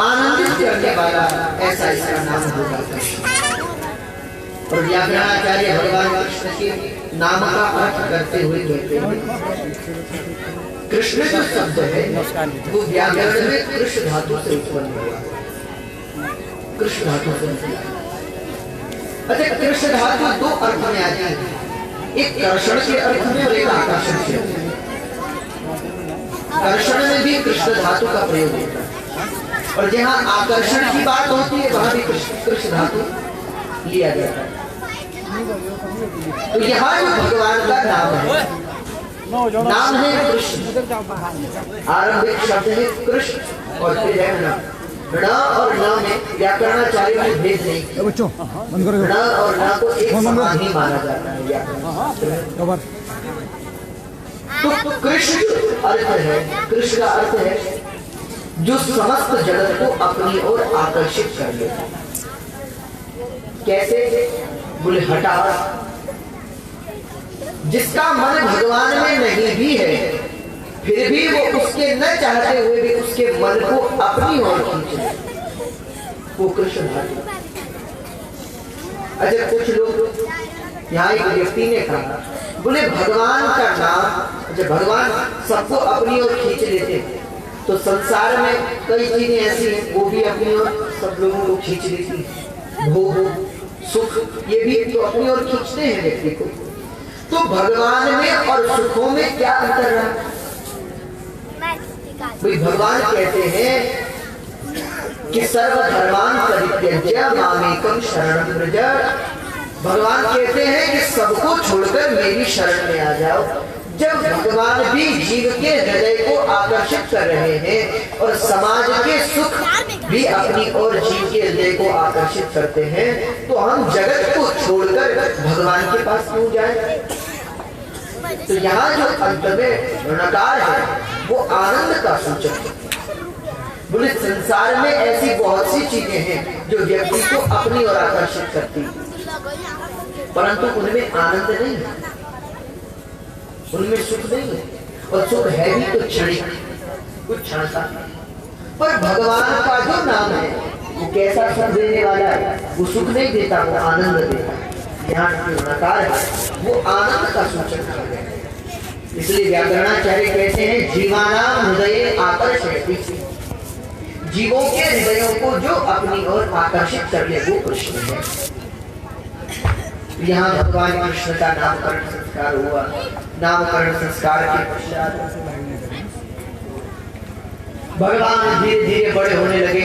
आनंदित करने वाला ऐसा इसका नाम होगा। और व्याकरणाचार्य भगवान कृष्ण के नाम का अर्थ करते हुए कहते हैं कृष्ण जो शब्द है वो व्याकरण में कृष्ण धातु से उत्पन्न हुआ। कृष्ण धातु से अच्छा कृष्ण धातु दो अर्थ में आती है, एक कर्षण के अर्थ में और एक आकर्षण के अर्थ में। कर्षण में भी कृष्ण धातु का प्रयोग होता है और जहाँ आकर्षण की बात होती है वहां भी कृष्ण धातु लिया जाता है। तो यहाँ जो भगवान का नाम है कृष्ण, आरंभिक शब्द है कृष्ण और फिर है न और न में व्याकरणाचार्य में भेद नहीं। न और न को एक समान ही माना जाता है। तो कृष्ण अर्थ है, कृष्ण का अर्थ है जो समस्त जगत को अपनी ओर आकर्षित कर लेता है। कैसे बोले हठात जिसका मन भगवान में नहीं भी है फिर भी वो उसके न चाहते हुए भी उसके मन को अपनी ओर खींचे, वो कृष्ण धातु। अच्छा कुछ लोग यहाँ एक व्यक्ति ने कहा बोले भगवान का नाम जब भगवान सबको अपनी ओर खींच लेते तो संसार में कई चीजें ऐसी हैं वो भी अपनी ओर सब लोगों को खींच लेती है। भोग सुख ये भी तो अपनी ओर खींचते हैं व्यक्ति को। तो भगवान में और सुखों में क्या अंतर है? भाई भगवान कहते हैं कि सर्वधर्मान् परित्यज्य मामेकं शरणं व्रज। भगवान कहते हैं कि सबको छोड़कर मेरी शरण में आ जाओ। जब भगवान भी जीव के हृदय को आकर्षित कर रहे हैं और समाज के सुख भी अपनी ओर जीव के हृदय को आकर्षित करते हैं तो हम जगत को छोड़कर भगवान के पास क्यों जाएं? तो यहाँ जो अंत में ऋणकार है वो आनंद का सूचक है। बोले संसार में ऐसी बहुत सी चीजें हैं जो व्यक्ति को अपनी ओर आकर्षित करती है परंतु उनमें आनंद नहीं है, उनमें सुख नहीं है और सुख है भी तो क्षणिक कुछ क्षण का। पर भगवान का जो नाम है वो कैसा सुख देने वाला है? वो सुख नहीं देता, वो आनंद देता है। यहाँ ऋणकार है वो आनंद का सूचक है। इसलिए व्याकरणाचार्य कहते हैं जीवानां हृदये आकर्षयति। जीवों के हृदयों को जो अपनी ओर आकर्षित कर ले वो कृष्ण है। यहाँ भगवान कृष्ण का नामकरण संस्कार हुआ। नामकरण संस्कार के पश्चात भगवान धीरे धीरे बड़े होने लगे।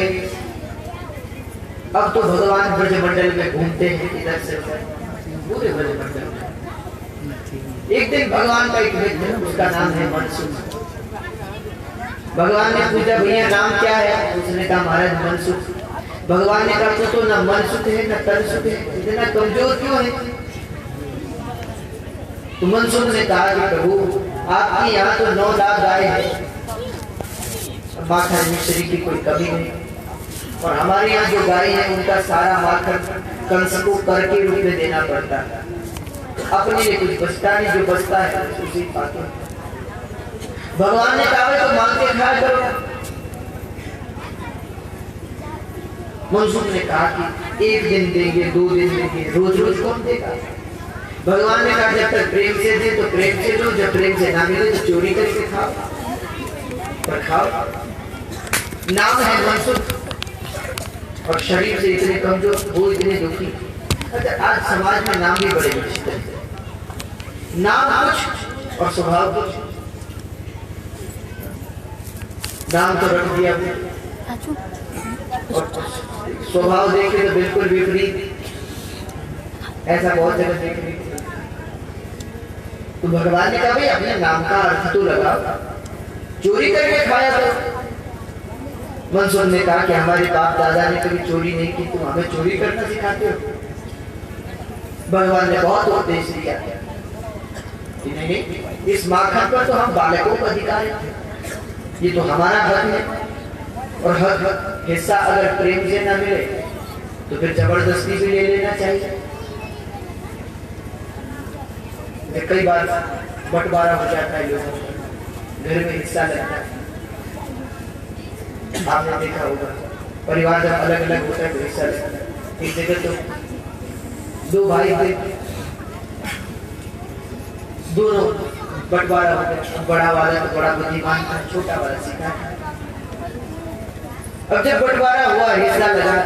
अब तो भगवान ब्रजमंडल में घूमते हैं इधर से उधर, पूरे ब्रजमंडल में। एक दिन भगवान का एक मित्र, उसका नाम है मनसुख। भगवान ने पूछा भैया नाम क्या है? उसने कहा महाराज मनसुख। भगवान ने कहा तो ना मनसुख है ना तनसुख है, इतना कमजोर क्यों है? तो मनसुख ने कहा कि प्रभु आपके यहाँ तो 9 लाख गाय है, माखन मिश्री की कोई कमी नहीं, और हमारे यहाँ जो गाय है उनका सारा माखन कंस को कर के रूप में देना पड़ता है, अपने लिए कुछ बचता नहीं, जो बचता है उसी पाते। भगवान ने कहा तो मांग के खाया करो। मनसुख ने कहा कि 1 दिन देंगे, 2 दिन देंगे, रोज रोज कौन देगा? भगवान ने कहा जब तक प्रेम से दे तो प्रेम से दो, जब प्रेम से ना मिले तो चोरी करके खाओ, पर खाओ। नाम है मनसुख और शरीर से इतने कमजोर, वो इतने दुखी। अच्छा, आज समाज में नाम भी बड़े विचित्र हैं, नाम कुछ और स्वभाव कुछ। नाम तो रख दिया और स्वभाव देखे तो बिल्कुल विपरीत। ऐसा बहुत जगह देखने को। तो भगवान ने कहा भाई अपने नाम का अर्थ तो लगाओ, चोरी करके खाया करो। मनसुख ने कहा कि हमारे बाप दादा ने कभी चोरी नहीं की, तुम हमें चोरी करना सिखाते हो। भगवान ने बहुत उपदेश दिया कि नहीं, इस माखन पर तो हम बालकों का अधिकार है, ये तो हमारा हक है, और हक हिस्सा अगर प्रेम से न मिले तो फिर जबरदस्ती भी ले लेना चाहिए। कई बार बंटवारा हो जाता है, लोगों घर में हिस्सा लगता है। आपने देखा होगा परिवार जब अलग अलग होता है तो हिस्सा लगता है। एक जगह तो 2 भाई थे, दोनों बंटवारा हो गया। बड़ा वाला तो बड़ा बुद्धिमान था, छोटा वाला सीखा। अब जब बंटवारा हुआ, हिस्सा लगा,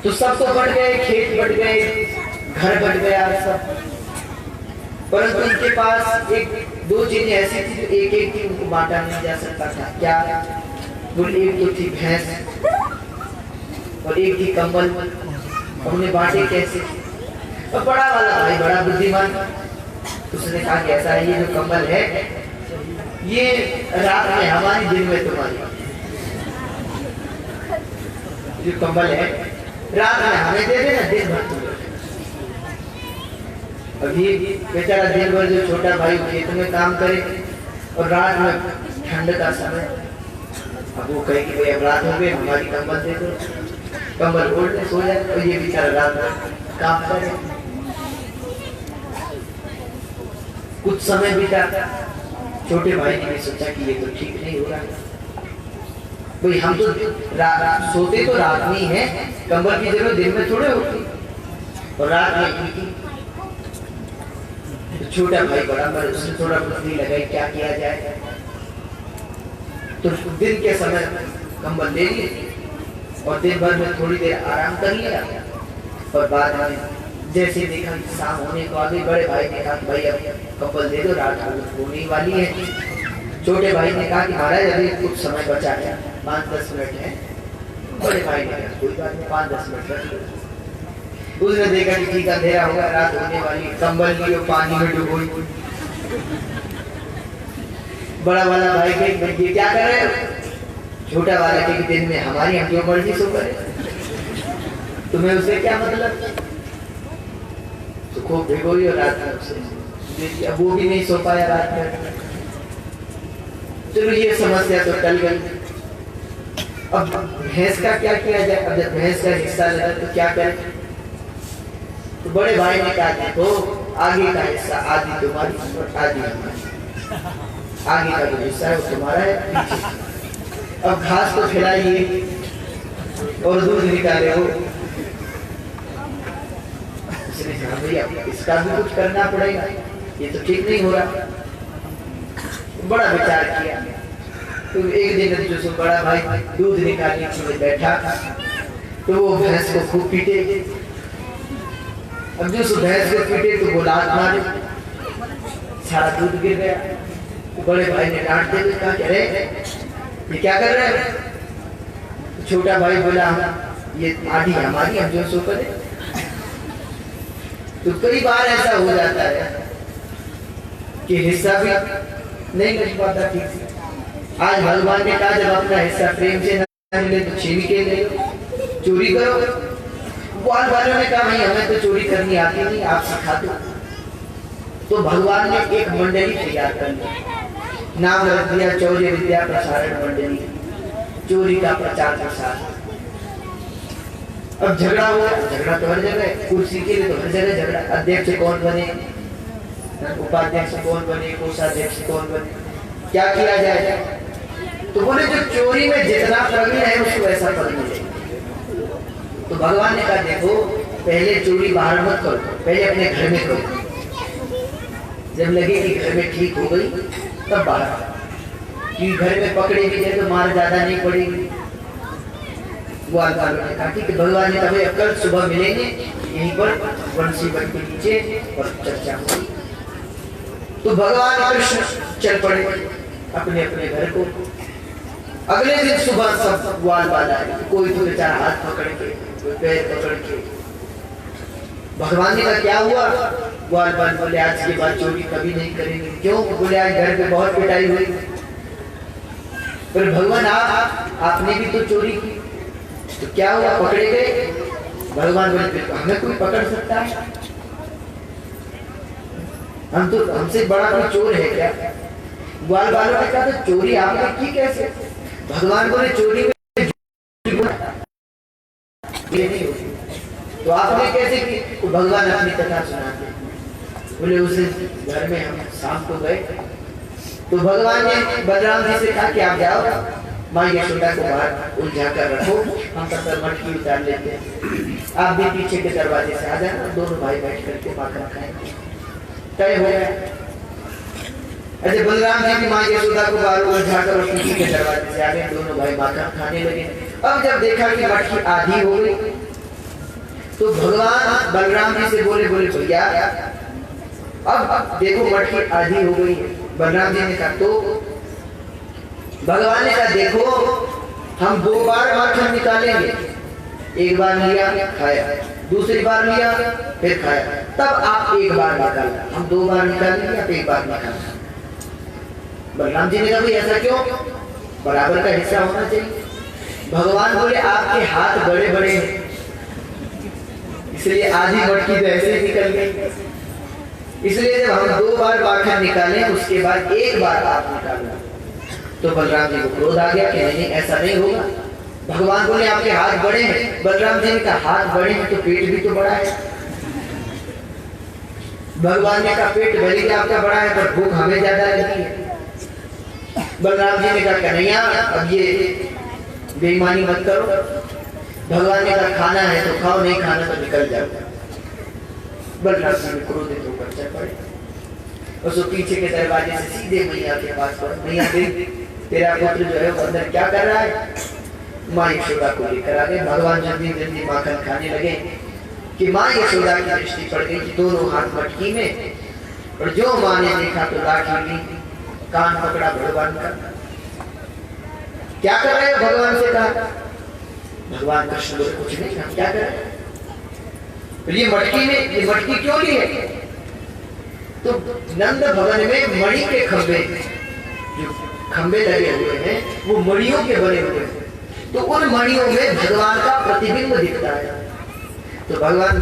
तो सब तो बट गए, खेत बट गए, घर बट गया सब, परंतु उनके पास 1-2 चीजें ऐसी थी जो एक थी, उनको बांटा नहीं जा सकता था। क्या? बोले एक तो थी भैंस और एक थी कंबल, उन्हें बांटे कैसे? और बड़ा वाला भाई बड़ा बुद्धिमान, उसने कहा कि ऐसा है, ये जो कंबल है ये रात में हमारी, दिन में तुम्हारी। जो कंबल है रात में हमें दे देना, दिन भर तुम। अब ये बेचारा दिन भर जो छोटा भाई खेत में काम करे और रात में ठंड का समय, अब वो कहे कि भाई अब रात हो गई, हमारी कंबल दे दो, कंबल ओढ़ ले सो जाए, और ये बेचारा रात में काम करे। कुछ समय बीता, छोटे भाई ने भी सोचा कि ये तो ठीक नहीं हो रहा, भाई हम तो सोते तो रात में ही है, कंबल की जरूरत दिन में थोड़े होती, और रात में की। तो छोटा भाई बड़ा, पर उसने थोड़ा बुद्धि लगाई क्या किया जाए। तो दिन के समय कंबल ले लिए और दिन भर में थोड़ी देर आराम कर लिया, और बाद में जैसे देखा शाम होने को आ गई, बड़े भाई ने कहा भाई अब कंबल दे दो, रात होने वाली है। छोटे भाई ने कहा कि महाराज अभी कुछ समय बचा है, 5-10 मिनट है। बड़े भाई ने कहा कोई बात नहीं, 5-10 मिनट रख लो। उसने देखा कि ठीक अंधेरा होगा, रात होने वाली, कंबल की पानी में डुबोई। बड़ा वाला भाई के ये क्या कर रहे हो? छोटा वाला के दिन में हमारी हम जो मर्जी सो करे, तुम्हें उससे क्या मतलब? तो खूब भिगोई और रात में उसे, अब वो भी नहीं सो पाया रात में। चलो ये समस्या तो टल गई। अब भैंस का क्या किया जाए? अब जब भैंस का हिस्सा लगा तो क्या करें? तो बड़े भाई ने कहा देखो आगे का हिस्सा आधी तुम्हारी और आधी हमारी, आगे का जो हिस्सा है वो तुम्हारा है, पीछे अब घास को खिलाइए और दूध निकाले हो। इसने कहा भैया इसका भी कुछ करना पड़ेगा, ये तो ठीक नहीं हो रहा। बड़ा विचार किया। तो एक दिन जो बड़ा भाई दूध निकालने के लिए बैठा तो वो भैंस को खूब पीटे। अब जो भैंस को पीटे तो वो लात मारे, सारा दूध गिर गया। बड़े भाई ने डांट दे कहा कह रहे ये क्या कर रहे हैं? छोटा भाई बोला ये आधी हमारी, हम जो सो करें। तो कई बार ऐसा हो जाता है कि हिस्सा भी नहीं मिल पाता ठीक से। आज भगवान ने कहा जब अपना हिस्सा प्रेम से न मिले तो छीन के ले लो, चोरी करो। ग्वाल वालों ने कहा नहीं हमें तो चोरी करनी आती नहीं, आप सिखा दो। तो भगवान ने एक मंडली तैयार कर ली, नाम रख दिया चौर्य विद्या प्रसारण मंडली, चोरी का प्रचार प्रसार। अब झगड़ा हुआ, झगड़ा तो हर जगह, कुर्सी के लिए तो हर जगह झगड़ा। अध्यक्ष कौन बने, उपाध्यक्ष कौन बने, कोषाध्यक्ष कौन बने, क्या किया जाए? तो बोले जो चोरी में जितना प्रवीण है उसको ऐसा फल मिलेगा। तो भगवान ने कहा देखो पहले चोरी बाहर मत करो, पहले अपने घर में करो। जब लगे कि घर में ठीक हो गई तब बाहर, कि घर में पकड़े भी जाए तो मार ज्यादा नहीं पड़ेगी। ग्वाल वालों ने कहा ठीक है। भगवान ने कहा कल सुबह मिलेंगे यहीं पर बंसी वन के नीचे और चर्चा होगी। तो भगवान कृष्ण चल पड़े अपने अपने घर को। अगले दिन सुबह सब ग्वाल वाला है, कोई तो बेचारा हाथ पकड़ के, कोई पैर पकड़ के। भगवान ने कहा क्या हुआ? ग्वाल वाल बोले आज के बाद चोरी कभी नहीं करेंगे। क्यों? बोले आज घर पे बहुत पिटाई हुई। पर भगवान आपने भी तो चोरी की, तो क्या हुआ? पकड़े गए। भगवान बोले हमें कोई पकड़ सकता है? हम तो हमसे बड़ा कोई चोर है क्या? ग्वाल वालों ने कहा तो चोरी आपने की कैसे? भगवान बोले चोरी में नहीं होती, तो आपने कैसे की? तो भगवान अपनी कथा सुनाते। बोले उस घर में हम शाम को गए तो भगवान ने बलराम जी से कहा कि आप जाओ माँ यशोदा को बाहर उलझा कर रखो, हम तब तक मटकी उतार लेते हैं, आप भी पीछे के दरवाजे से आ जाना, दोनों भाई बैठ करके माखन खाएंगे। तय हो गया। अजय बलराम जी की माँ यशोदा को बाहर उलझा कर पीछे के दरवाजे से आ गए, दोनों भाई माखन खाने लगे। अब जब देखा कि मटकी आधी हो गई तो भगवान बलराम जी से बोले भैया अब देखो मटकी आधी हो गई है। बलराम जी ने कहा तो भगवान ने कहा देखो हम 2 बार माखन निकालेंगे, एक बार लिया खाया, दूसरी बार लिया फिर खाया, तब आप 1 बार निकालना। हम 2 बार निकालेंगे, आप 1 बार निकालना। बलराम जी ने कहा भाई ऐसा क्यों? बराबर का हिस्सा होना चाहिए। भगवान बोले आपके हाथ बड़े बड़े हैं इसलिए आधी मटकी तो ऐसे ही निकल गई, इसलिए जब हम 2 बार माखन निकालें उसके बाद 1 बार आप निकालना। तो बलराम जी को क्रोध आ गया कि नहीं ऐसा नहीं होगा। भगवान बोले आपके हाथ बड़े हैं। बलराम जी ने कहा हाथ बड़े हैं तो पेट भी तो बड़ा है। भगवान ने कहा पेट भले ही आपका बड़ा है पर भूख हमें ज्यादा लगी है। बलराम जी ने कहा कन्हैया अब ये बेईमानी मत करो। भगवान ने कहा खाना है तो खाओ, नहीं खाना तो निकल जाओ। बलराम जी ने क्रोधित होकर चल पड़े और सो पीछे के दरवाजे से सीधे मैया के पास पहुंचे। मैया देख तेरा पुत्र जो है वो अंदर क्या कर रहा है? माँ यशोदा को लेकर आ गए। भगवान जल्दी जल्दी माखन खाने लगे कि माँ यशोदा की दृष्टि पड़ गई कि दोनों हाथ मटकी में, और जो माँ ने देखा तो लाठी ली, कान पकड़ा भगवान का। क्या कर रहे हो? भगवान से कहा। भगवान कृष्ण बोले कुछ नहीं, हम क्या कर रहे हैं? ये मटकी क्यों ली है? तो नंद भवन में मणि के खंबे, जो खंबे लगे हुए हैं वो मणियों के बने हुए हैं, तो उन मणियों में भगवान का प्रतिबिंब दिखता है। तो भगवान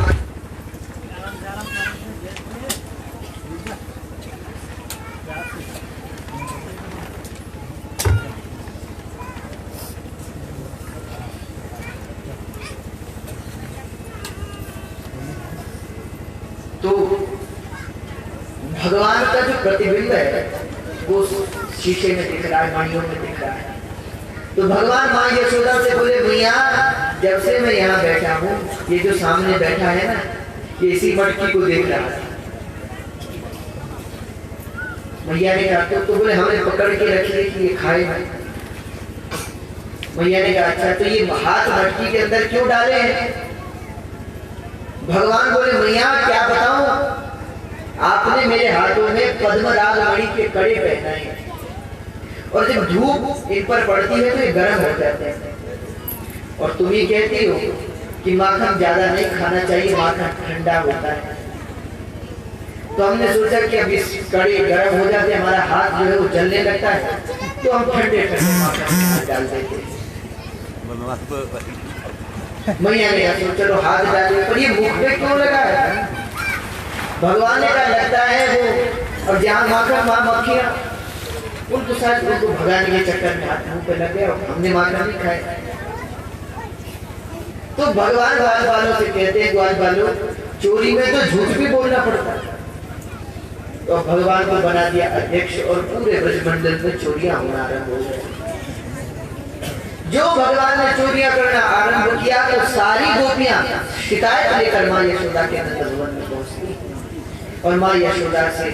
तो भगवान का जो प्रतिबिंब है वो शीशे में दिख रहा है, मणियों में दिख रहा है। तो भगवान माँ यशोदा से बोले मैया जब से मैं यहाँ बैठा हूँ ये जो सामने बैठा है ना ये इसी मटकी को देख रहा है। मैया ने कहा तो बोले हमें पकड़ के रखिए कि ये खाए ना। मैया ने कहा अच्छा तो ये हाथ मटकी के अंदर क्यों डाले हैं? भगवान बोले मैया क्या बताऊं, आपने मेरे हाथों में पद्मराग मणि के कड़े पहनाए और जब धूप इन पर पड़ती है तो ये गर्म हो जाते हैं, और तुम ही कहती हो कि माखन ज्यादा नहीं खाना चाहिए, माखन ठंडा होता है। तो हमने सोचा कि अब इस कड़े गर्म हो जाते, हमारा हाथ जो है वो जलने लगता है, तो हम ठंडे ठंडे माखन डाल देते। मैया ने कहा चलो हाथ डाल, पर ये मुख पे क्यों लगा है? भगवान ने कहा लगता है वो, और जहाँ माखन वहाँ मक्खियाँ, उनको शायद उनको भगाने के चक्कर में हाथ मुंह पे लग गया और हमने माखन नहीं खाए। तो भगवान ग्वाल बालों से कहते हैं, ग्वाल बालों चोरी में तो झूठ भी बोलना पड़ता है। तो भगवान को बना दिया अध्यक्ष और पूरे ब्रजमंडल में चोरियां होना आरंभ हो गई। जो भगवान ने चोरियां करना आरंभ किया तो सारी गोपियां शिकायत लेकर माँ यशोदा के नंद भवन में पहुंचती और माँ यशोदा से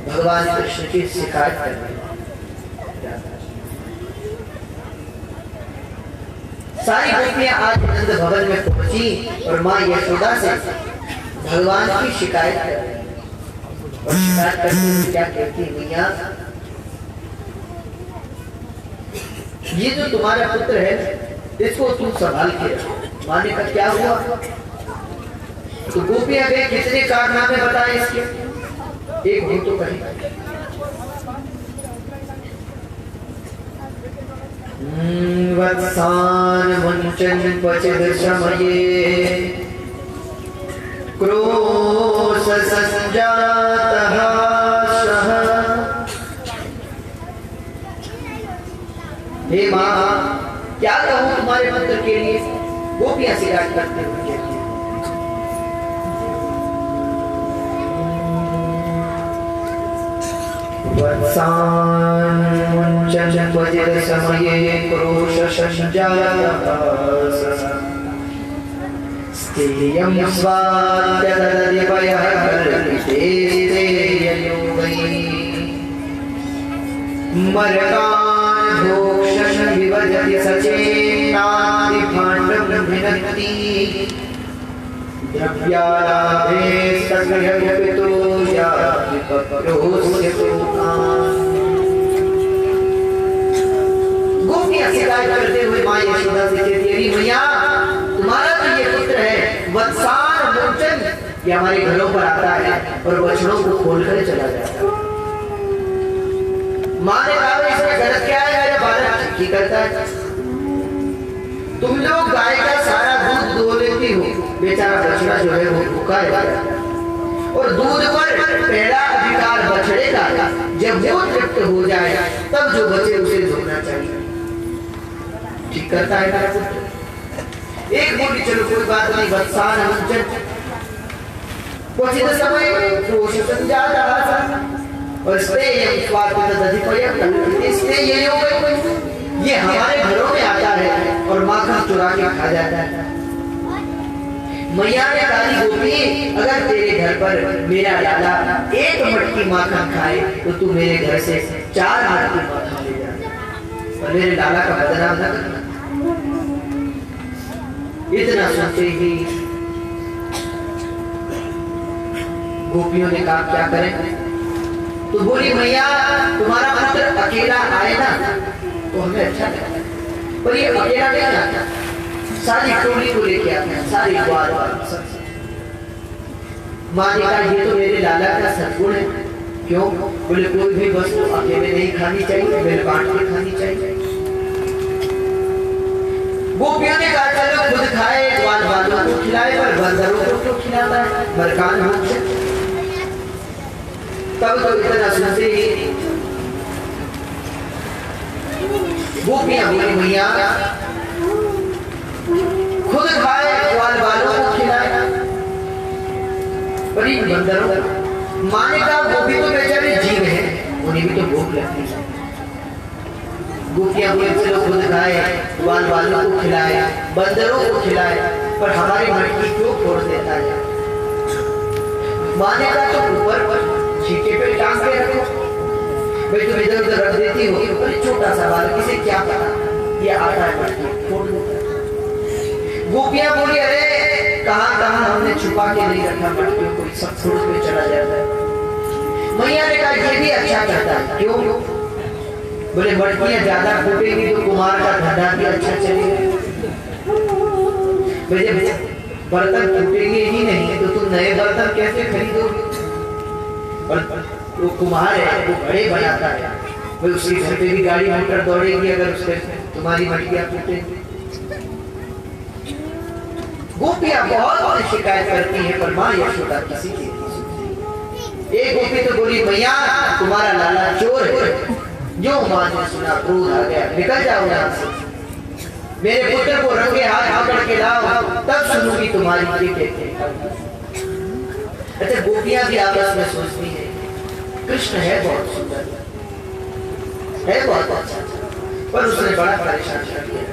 भगवान कृष्ण की शिकायत करने। सारी गोपियां आज नंद भवन में पहुंची और माँ यशोदा से भगवान की शिकायत कर रही, और शिकायत करते हुए क्या कहती, मैया ये जो तुम्हारा पुत्र है इसको तुम संभाल के रखो। माने का क्या हुआ? तो गोपियां गए, कितने कारनामे बताए इसके, एक हो तो कहीं वत्सान मुंचन पचिद समये क्रोश संजातः सः। हे माँ क्या कहूँ तुम्हारे पुत्र के लिए? गोपियां शिकायत करते हुए कहती हैं, वत्सान मुंचन पचिद समये क्रोश संजातः सः। स्तेयं स्वात्यददिवयः मरकान् भोक्षन् विभजति सचेनाति भाण्डं भिनक्ति द्रव्यालाभे सगृहपितो याति पप्रोस्य पुरान्। गोपियां शिकायत करते हुए माँ यशोदा से कहती है, मैया तुम्हारा तो ये पुत्र है वत्सान मुंचन, ये हमारे घरों पर आता है और बछड़ों को खोलकर चला जाता है। माँ ने कहा इसमें गलत क्या है? मेरा बालक ठीक करता है। तुम लोग गाय का सारा दूध दो लेती हो, बेचारा बछड़ा जो है वो भूखा है, और दूध पर पहला अधिकार बछड़े का, जब वो तृप्त हो जाए तब जो बचे उसे धोना चाहिए। ठीक करता है मेरा पुत्र। एक बोली चलो कोई बात नहीं, वत्सान मुंचन क्वचित समय क्रोश संजातः और स्तेयं स्वात्यदधिपयः। स्तेय ये हमारे घरों में आता है और माखन चुरा के खा जाता है। मैया ने कहा गोपी अगर तेरे घर पर मेरा लाला एक मटकी माखन खाए तो तू मेरे घर से 4 मटकी माखन ले जा, और मेरे लाला का बदनाम न करना। इतना सुनते ही गोपियों ने कहा क्या करें? तो बोली मैया तुम्हारा पुत्र अकेला आए ना तो हमें अच्छा लगता, पर ये अकेला नहीं आता, सारी टोली को लेके आता है, सारी ग्वाल बाल। माँ ने कहा ये तो मेरे लाला का सद्गुण है। क्यों? बोले कोई भी वस्तु अकेले नहीं खानी चाहिए, मिल बांट के खानी चाहिए। गोपियों ने कहा चलो खुद खाए, ग्वाल बालों को खिलाए, पर बंदरों को क्यों खिलाता है? मरकान मुख से। तब तो इतना सुनते ही गोपियां बोली मैया खुद खाए, ग्वाल बालों को खिलाए, पर इन बंदरों। माँ ने कहा गोपी तो बेचारे जीव है, उन्हें भी तो भूख लगती है। गोपियां बोले चलो खुद खाए, ग्वाल बालों को खिलाए, बंदरों को खिलाए, पर हमारी मटकी क्यों फोड़ देता है? माँ ने कहा तो ऊपर पर छीटे पे टांग के रखो, भाई तुम इधर उधर रख देती हो, अरे छोटा सा बालक किसे क्या पता ये आता है मटकी फोड़ देता है। गोपियां बोली अरे कहाँ हमने छुपा के नहीं रखा मटकियों को, सब छोड़ के चला जाता है। मैया ने कहा ये भी अच्छा करता है। क्यों? बोले मटकियां ज्यादा फूटेंगी तो कुमार का धंधा भी अच्छा चलेगा। बर्तन फूटेंगे ही नहीं तो तुम नए बर्तन कैसे खरीदोगे? वो कुम्हार है, वो घड़े बनाता है, वो उसके घर पे भी गाड़ी मोटर दौड़ेगी अगर उसके तुम्हारी मटकियां फूटेंगी। गोपियां बहुत शिकायत करती हैं पर माँ यशोदा किसी की नहीं सुनती। एक गोपी तो बोली मैया तुम्हारा लाला चोर है। जो माँ ने सुना क्रोध आ गया, निकल जाओ यहाँ से, मेरे पुत्र को रंगे हाथ पकड़ के लाओ तब सुनूंगी तुम्हारी ये कहते हैं। अच्छा गोपियां भी आपस में सोचती है कृष्ण है बहुत सुंदर है, बहुत अच्छा, पर उसने बड़ा परेशान कर दिया।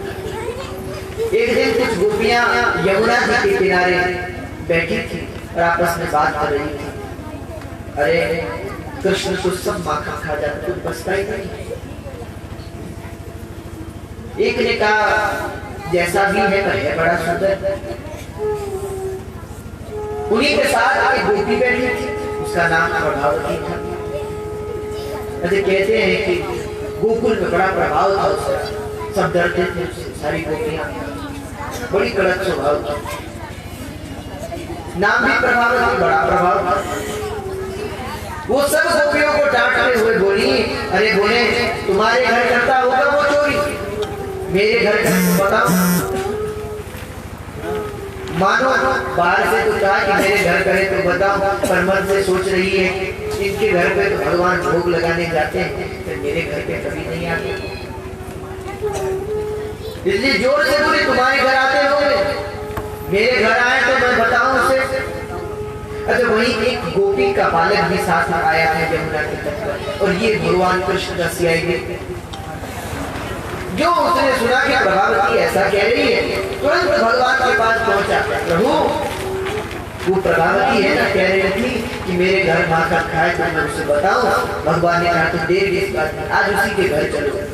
एक दिन कुछ गोपियां यमुना जी के किनारे बैठी थी और आपस में बात कर रही थी। अरे कृष्ण तो सब माखन खा जाता, कुछ बचता ही नहीं। एक ने कहा जैसा भी है बड़ा सुंदर। उन्हीं के साथ एक गोपी बैठी थी, उसका नाम प्रभावती था। ऐसे कहते हैं कि गोकुल में बड़ा प्रभाव था उसका, सब डरते थे उससे, सारी गोपियां, बड़ी कड़क स्वभाव था। नाम भी प्रभावती, बड़ा प्रभाव था। वो सब गोपियों को डांटते हुए बोली, अरे बोले तुम्हारे घर करता होगा वो चोरी, मेरे घर का बताओ। मानो बाहर से तो कहा कि मेरे घर करे तो बताओ, पर मन से सोच रही है इनके घर पे तो भगवान भोग लगाने जाते हैं, तो मेरे घर पे कभी नहीं आते, इसलिए जोर से बोली तुम्हारे घर आते होंगे, मेरे घर आए तो मैं बताऊं उसे। अच्छा वहीं एक गोपी का बालक भी साथ आया है यमुना के तट पर, और ये भगवान कृष्ण का सियाई। जो उसने सुना कि प्रभावती ऐसा कह रही है, तुरंत भगवान के पास पहुंचा। प्रभु वो प्रभावती है ना कह रही थी कि मेरे घर माखन खाए तो मैं उसे बताऊं। भगवान ने कहा तो देर इस बात में, आज उसी के घर चलो।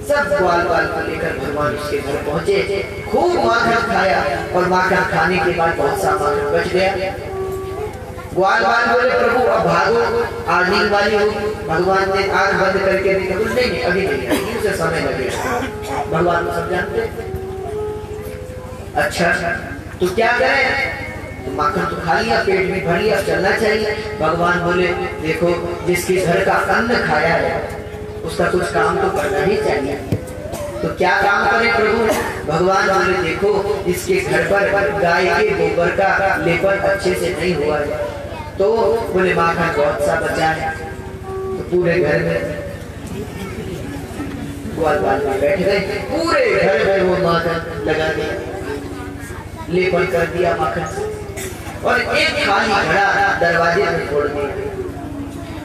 सब ग्वाल बाल को लेकर भगवान उसके घर पहुंचे, खूब माखन खाया और माखन खाने के बाद बहुत सा माखन बच गया। ग्वाल बाल बोले प्रभु अब भागो, आर्निंग वाली हो। भगवान ने आंख बंद करके देखा, कुछ नहीं अभी नहीं, उसे समय लगेगा। भगवान को सब जानते। अच्छा तो क्या करें, तो माखन तो खा लिया, पेट भी भर लिया, चलना चाहिए। भगवान बोले देखो जिसके घर का अन्न खाया है उसका कुछ काम तो करना ही चाहिए, तो क्या काम करें प्रभु? भगवान बोले देखो इसके घर पर गाय के गोबर का लेपन अच्छे से नहीं हुआ है, तो बोले माखन बहुत सा बचा है, तो पूरे घर में ग्वाल बाल में बैठ गए, पूरे घर में वो माखन लगा दिया, लेपन कर दिया माखन से, और एक खाली घड़ा दरवाजे में छोड़ दिया।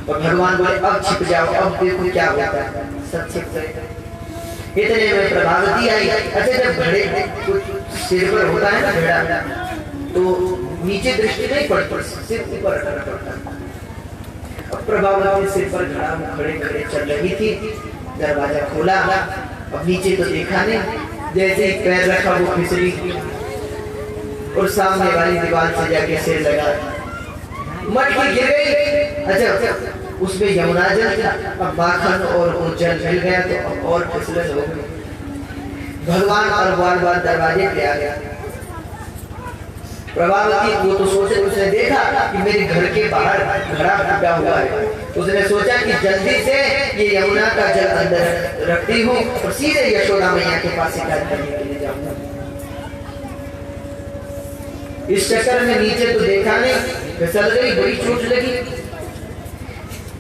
और भगवान बोले अब छिप जाओ, अब देखो क्या होता है। सब छिप गए। इतने में प्रभावती आई। अच्छा जब घड़े सिर पर होता है ना घड़ा, तो नीचे दृष्टि नहीं पड़ती, सिर ऊपर रखना पड़ता। अब प्रभावती सिर पर घड़ा खड़े खड़े चल रही थी, दरवाजा खोला, अब नीचे तो देखा नहीं, जैसे ही पैर रखा वो फिसली और सामने वाली दीवार से जाके सिर लगा, मटकी गिर गई। अच्छा उसमें यमुना जल था, अब माखन और वो जल मिल गया तो और फिसलन हो गई। भगवान और बार-बार दरवाजे पे आ गया। प्रभावती वो तो सोचे, उसने देखा कि मेरे घर के बाहर घड़ा टूटा हुआ है, उसने सोचा कि जल्दी से ये यमुना का जल अंदर रखती हूँ और सीधे यशोदा मैया के पास शिकायत करने के लिए जाऊंगा। इस चक्कर में नीचे तो देखा नहीं, फिसल गई, बड़ी चोट लगी।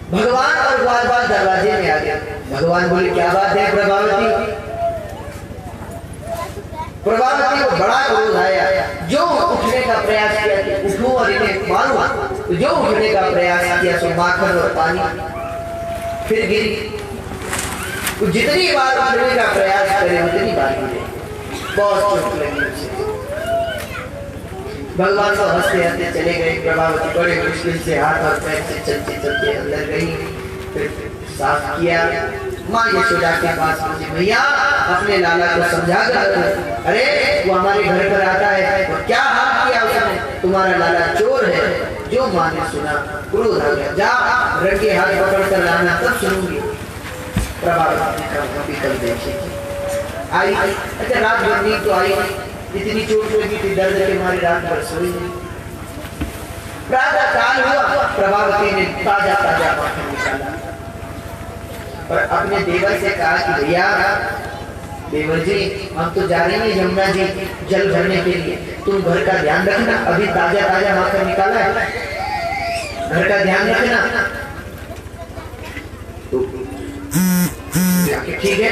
भगवान और बार-बार दरवाजे में आ गया। भगवान बोले क्या बात है प्रभावती? प्रभावती को बड़ा क्रोध आया, जो उठने का प्रयास किया कि उठूं और इन्हें मारूं, तो जो उठने का प्रयास किया सो माखन और पानी फिर गिरी। तो जितनी बार उठने का प्रयास करे उतनी बार गिरे, बहुत चोट लगी उसे। भगवान को हंसते हंसते चले गए। प्रभावती बड़े मुश्किल से हाथ और पैर से चलते चलते अंदर गई, फिर साफ किया। माँ यशोदा के पास पहुंची, भैया अपने लाला को समझा कर, अरे वो हमारे घर पर आता है और क्या हाथ किया उसने, तुम्हारा लाला चोर है, जो माँ ने सुना क्रोध आ गया, जा रंगे हाथ पकड़ कर लाना तब सुनूंगी। प्रभावती ने कहा अभी कल देखिए। आई अच्छा रात भर नींद तो आई, इतनी चोट लगी थी, दर्द के मारे रात भर सोई नहीं। प्रातः काल हुआ, प्रभावती ने ताजा ताजा माखन निकाला और अपने देवर से कहा कि भैया देवर जी हम तो जा रहे हैं यमुना जी जल भरने के लिए, तुम घर का ध्यान रखना, अभी ताजा ताजा माखन निकाला है, घर का ध्यान रखना। तो ठीक है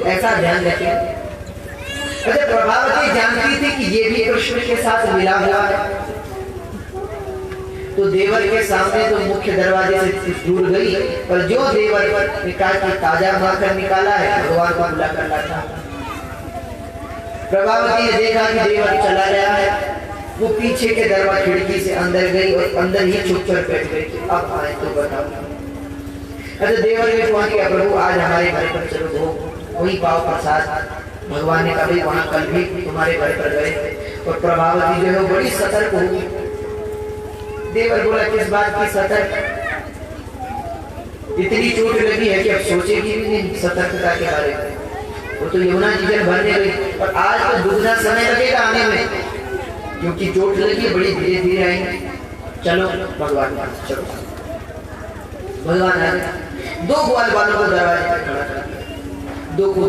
ऐसा ध्यान रखिए। अच्छा प्रभावती जानती थी कि ये भी कृष्ण के साथ मिला हुआ है, तो देवर के सामने तो मुख्य दरवाजे से दूर गई, पर जो देवर ने कहा कि ताजा माखन निकाला है भगवान को बुला कर लाता। प्रभावती ने देखा कि देवर चला रहा है, वो पीछे के दरवाजे खिड़की से अंदर गई और अंदर ही चुपचाप बैठ गई कि अब आए तो बताओ। अच्छा देवर ने कहा कि प्रभु आज हमारे घर पर चलो, भोग वही पाओ प्रसाद। भगवान ने कहा वहां कल भी तुम्हारे घर पर गए और प्रभावती जो है बड़ी सतर्क होगी। देवर बोला किस बात की सतर्क, इतनी चोट लगी है कि अब सोचेगी भी नहीं सतर्कता के बारे में। वो तो यमुना जी जल भरने गई और आज तो दुगना समय लगेगा आने में, क्योंकि चोट लगी बड़ी धीरे धीरे आएंगे। चलो भगवान चलो, भगवान आए, दो ग्वाल वालों को दरवाजे पर खड़ा कर दिया, दो को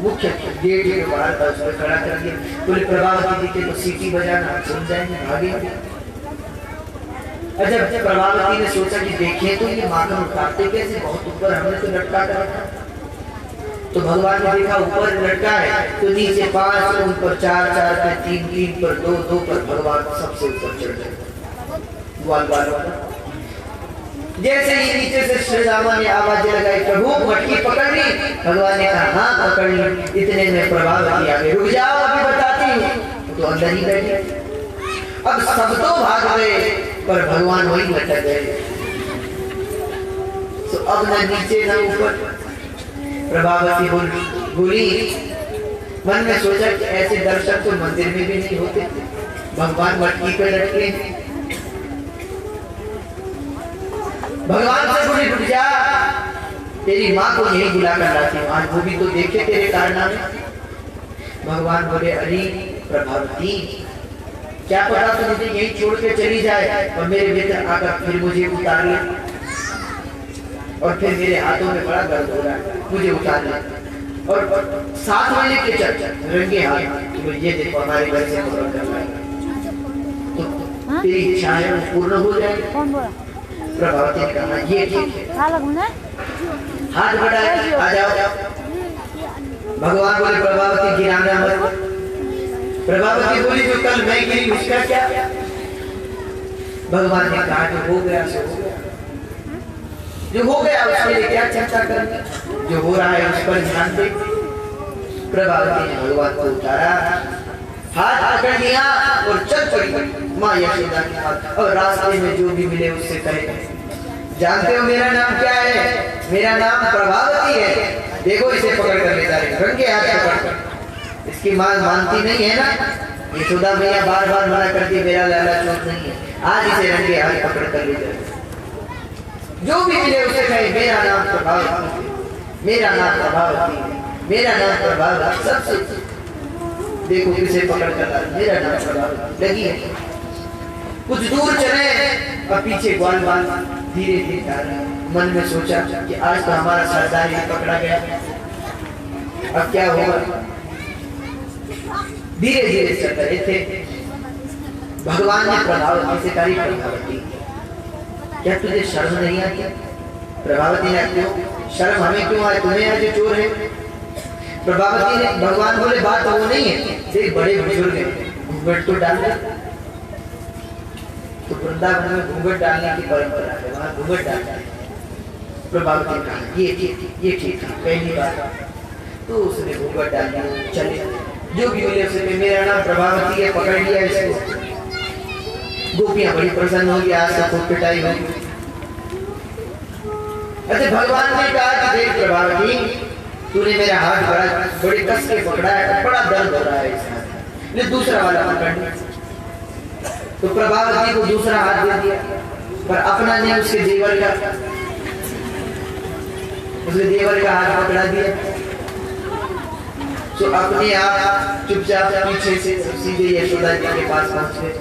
मुख्य गेट के बाहर पर उसमें खड़ा कर दिया। बोले प्रभावती जी के तो सीटी बजाना, सुन जाएंगे भागेंगे। अच्छा प्रभावती ने सोचा कि देखिए तो ये माखन उतारते कैसे, बहुत ऊपर हमने तो लटका कर रखा। तो भगवान ने देखा ऊपर लटका है तो नीचे 5, उन पर 4, 4 पे 3, 3 पर 2, 2 पर भगवान सबसे ऊपर चढ़ गए ग्वाल वालों। जैसे ही नीचे से श्री रामा ने आवाज लगाई प्रभु मटकी पकड़ ली, भगवान ने कहा हाँ पकड़ ली। इतने में प्रभावती आगे, रुक जाओ अभी बताती हूँ। तो अंदर ही बैठे, अब सब तो भाग गए पर भगवान वही लटक गए। तो अब न नीचे न ऊपर। प्रभावती बोली, मन में सोचा कि ऐसे दर्शन तो मंदिर में भी नहीं होते, भगवान मटकी पे लटके। भगवान से बोली रुक जा, तेरी माँ को यही बुला कर लाती हूँ, आज वो भी तो देखे तेरे कारनामे। भगवान बोले अरे प्रभावती क्या पता तो मुझे यही छोड़ के चली जाए और मेरे भीतर आकर फिर मुझे उतार ले, और फिर मेरे हाथों में बड़ा दर्द हो रहा है, मुझे उतार ले और 7 महीने के चर्चा रंगे हाथ तो ये देखो हमारे घर से पकड़ कर लाए, तो तेरी इच्छाएं पूर्ण हो जाएगी। प्रभावती ने कहा ये ठीक है, हाथ बढ़ाए आ जाओ। भगवान बोले प्रभावती गिराना मत। प्रभावती बोली जो कल मैं गिरी उसका क्या। भगवान ने कहा जो हो गया सो हो गया, जो हो गया उसके लिए क्या चिंता करनी, जो हो रहा है उस पर ध्यान दे। प्रभावती ने भगवान को उतारा, हाथ पकड़ लिया और चल पड़ी माँ यशोदा के हाथ। और रास्ते में जो भी मिले उससे कहे जानते हो मेरा नाम क्या है, मेरा नाम प्रभावती है, देखो इसे पकड़ कर ले जा रहे रंगे हाथ पकड़ कर। इसकी माँ मानती नहीं है ना, यशोदा मैया बार बार मना करती है मेरा लाला चोट नहीं है, आज इसे रंगे हाथ पकड़ कर ले जाए। जो भी मिले उसे कहे मेरा नाम प्रभावती, मेरा नाम प्रभावती, मेरा नाम प्रभावती। सबसे देखो किसे पकड़ कर मेरा नाम प्रभावती लगी है। कुछ दूर चले और पीछे ग्वाल बाल धीरे धीरे आ रहा है। मन में सोचा कि आज तो हमारा सरदार ही पकड़ा गया, अब क्या होगा। धीरे धीरे चल रहे थे। भगवान ने प्रभावती से कही प्रभावती क्या तुझे शर्म नहीं आती। प्रभावती ने क्यों शर्म हमें क्यों आए, तुम्हें आज चोर है। प्रभावती ने भगवान बोले बात वो नहीं है, देख बड़े बुजुर्ग हैं घूंघट तो डाल दे। तो वृंदावन में घूंघट डालने की परंपरा है, वहाँ घूंघट डालते हैं। प्रभावती ने कहा ये ठीक है पहली बार। तो उसने घूंघट डाल दिया, चले जो भी मिले उसे मेरा नाम प्रभावती है, पकड़ लिया इसको। गोपियां बड़ी प्रसन्न होगी, आज तक खूब पिटाई हुई। अच्छा भगवान ने कहा कि देख प्रभावती तूने मेरा हाथ बड़े कस के पकड़ा है, बड़ा दर्द हो रहा है इस हाथ में, दूसरा वाला पकड़। तो प्रभावती को दूसरा हाथ दे दिया, पर अपना ने उसके देवर का हाथ पकड़ा दिया। तो अपने आप चुपचाप पीछे से सीधे यशोदा जी के पास पहुंच गए।